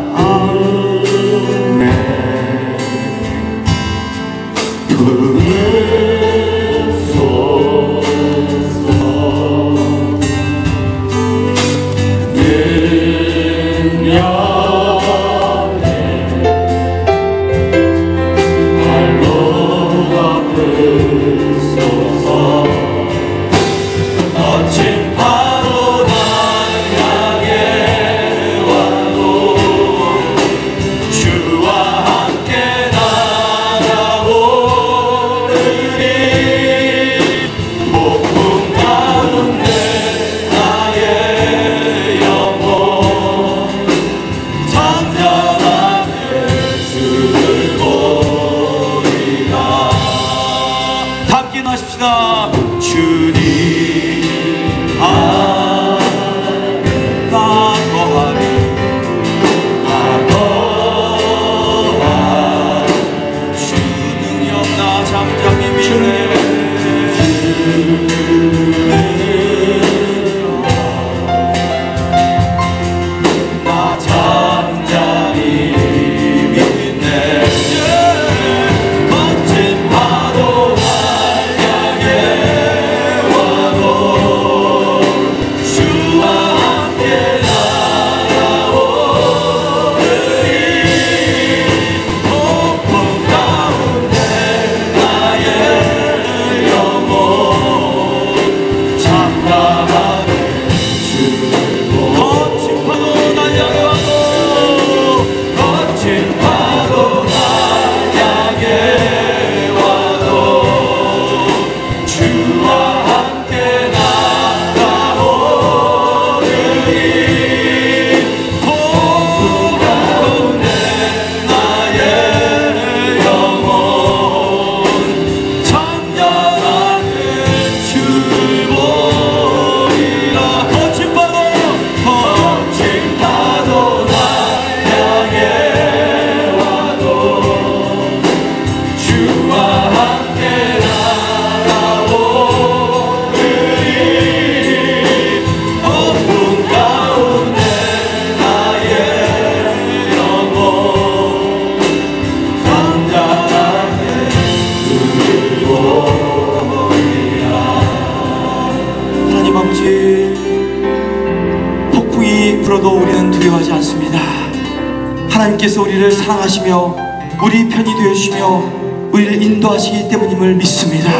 하나님께서 우리를 사랑하시며 우리 편이 되어주시며 우리를 인도하시기 때문임을 믿습니다.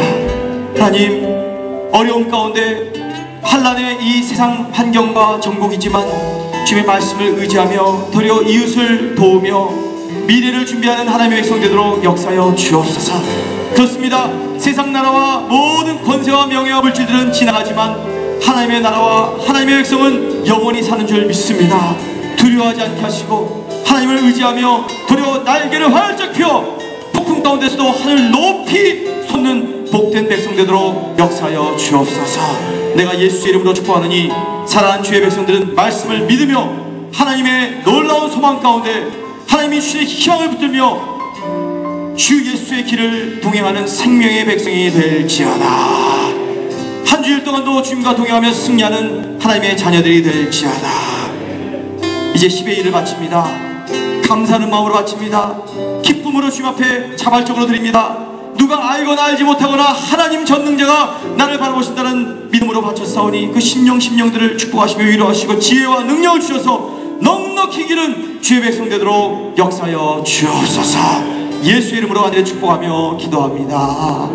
하나님, 어려움 가운데 환난의 이 세상 환경과 정복이지만 주님의 말씀을 의지하며 도리어 이웃을 도우며 미래를 준비하는 하나님의 백성 되도록 역사하여 주옵소서. 그렇습니다. 세상 나라와 모든 권세와 명예와 물질들은 지나가지만 하나님의 나라와 하나님의 백성은 영원히 사는 줄 믿습니다. 두려워하지 않게 하시고 하나님을 의지하며 도리어 날개를 활짝 펴 폭풍 가운데서도 하늘 높이 솟는 복된 백성 되도록 역사하여 주옵소서. 내가 예수 이름으로 축복하느니 사랑하는 주의 백성들은 말씀을 믿으며 하나님의 놀라운 소망 가운데 하나님이 주의 희망을 붙들며 주 예수의 길을 동행하는 생명의 백성이 될지어다. 한 주일 동안도 주님과 동행하며 승리하는 하나님의 자녀들이 될지어다. 이제 10의 일을 바칩니다. 감사하는 마음으로 바칩니다. 기쁨으로 주님 앞에 자발적으로 드립니다. 누가 알거나 알지 못하거나 하나님 전능자가 나를 바라보신다는 믿음으로 바쳤사오니 그 심령들을 축복하시며 위로하시고 지혜와 능력을 주셔서 넉넉히 기른 주의 백성 되도록 역사하여 주옵소서. 예수 이름으로 하늘에 축복하며 기도합니다.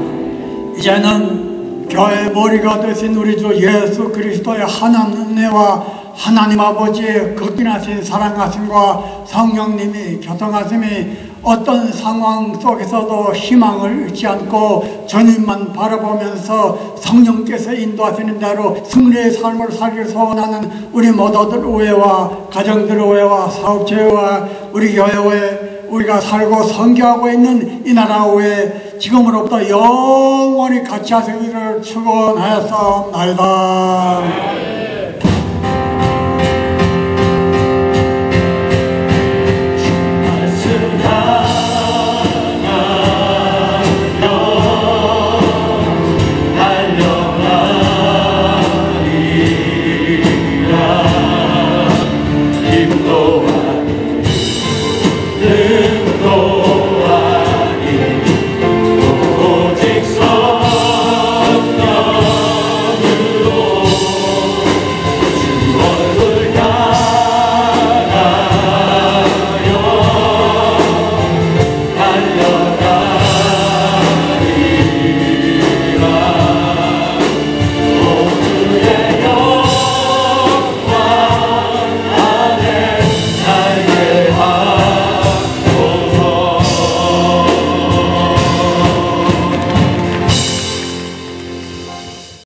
이제는 교회의 머리가 되신 우리 주 예수 그리스도의 하나님 은혜와 하나님 아버지의 극진하신 사랑하심과 성령님이 교통하심이 어떤 상황 속에서도 희망을 잃지 않고 주님만 바라보면서 성령께서 인도하시는 대로 승리의 삶을 살기를 소원하는 우리 모두들 우회와 가정들 우회와 사업체 우회와 우리 교회 우회 우리가 살고 선교하고 있는 이 나라 우회 지금으로부터 영원히 같이 하시기를 축원하였사옵나이다.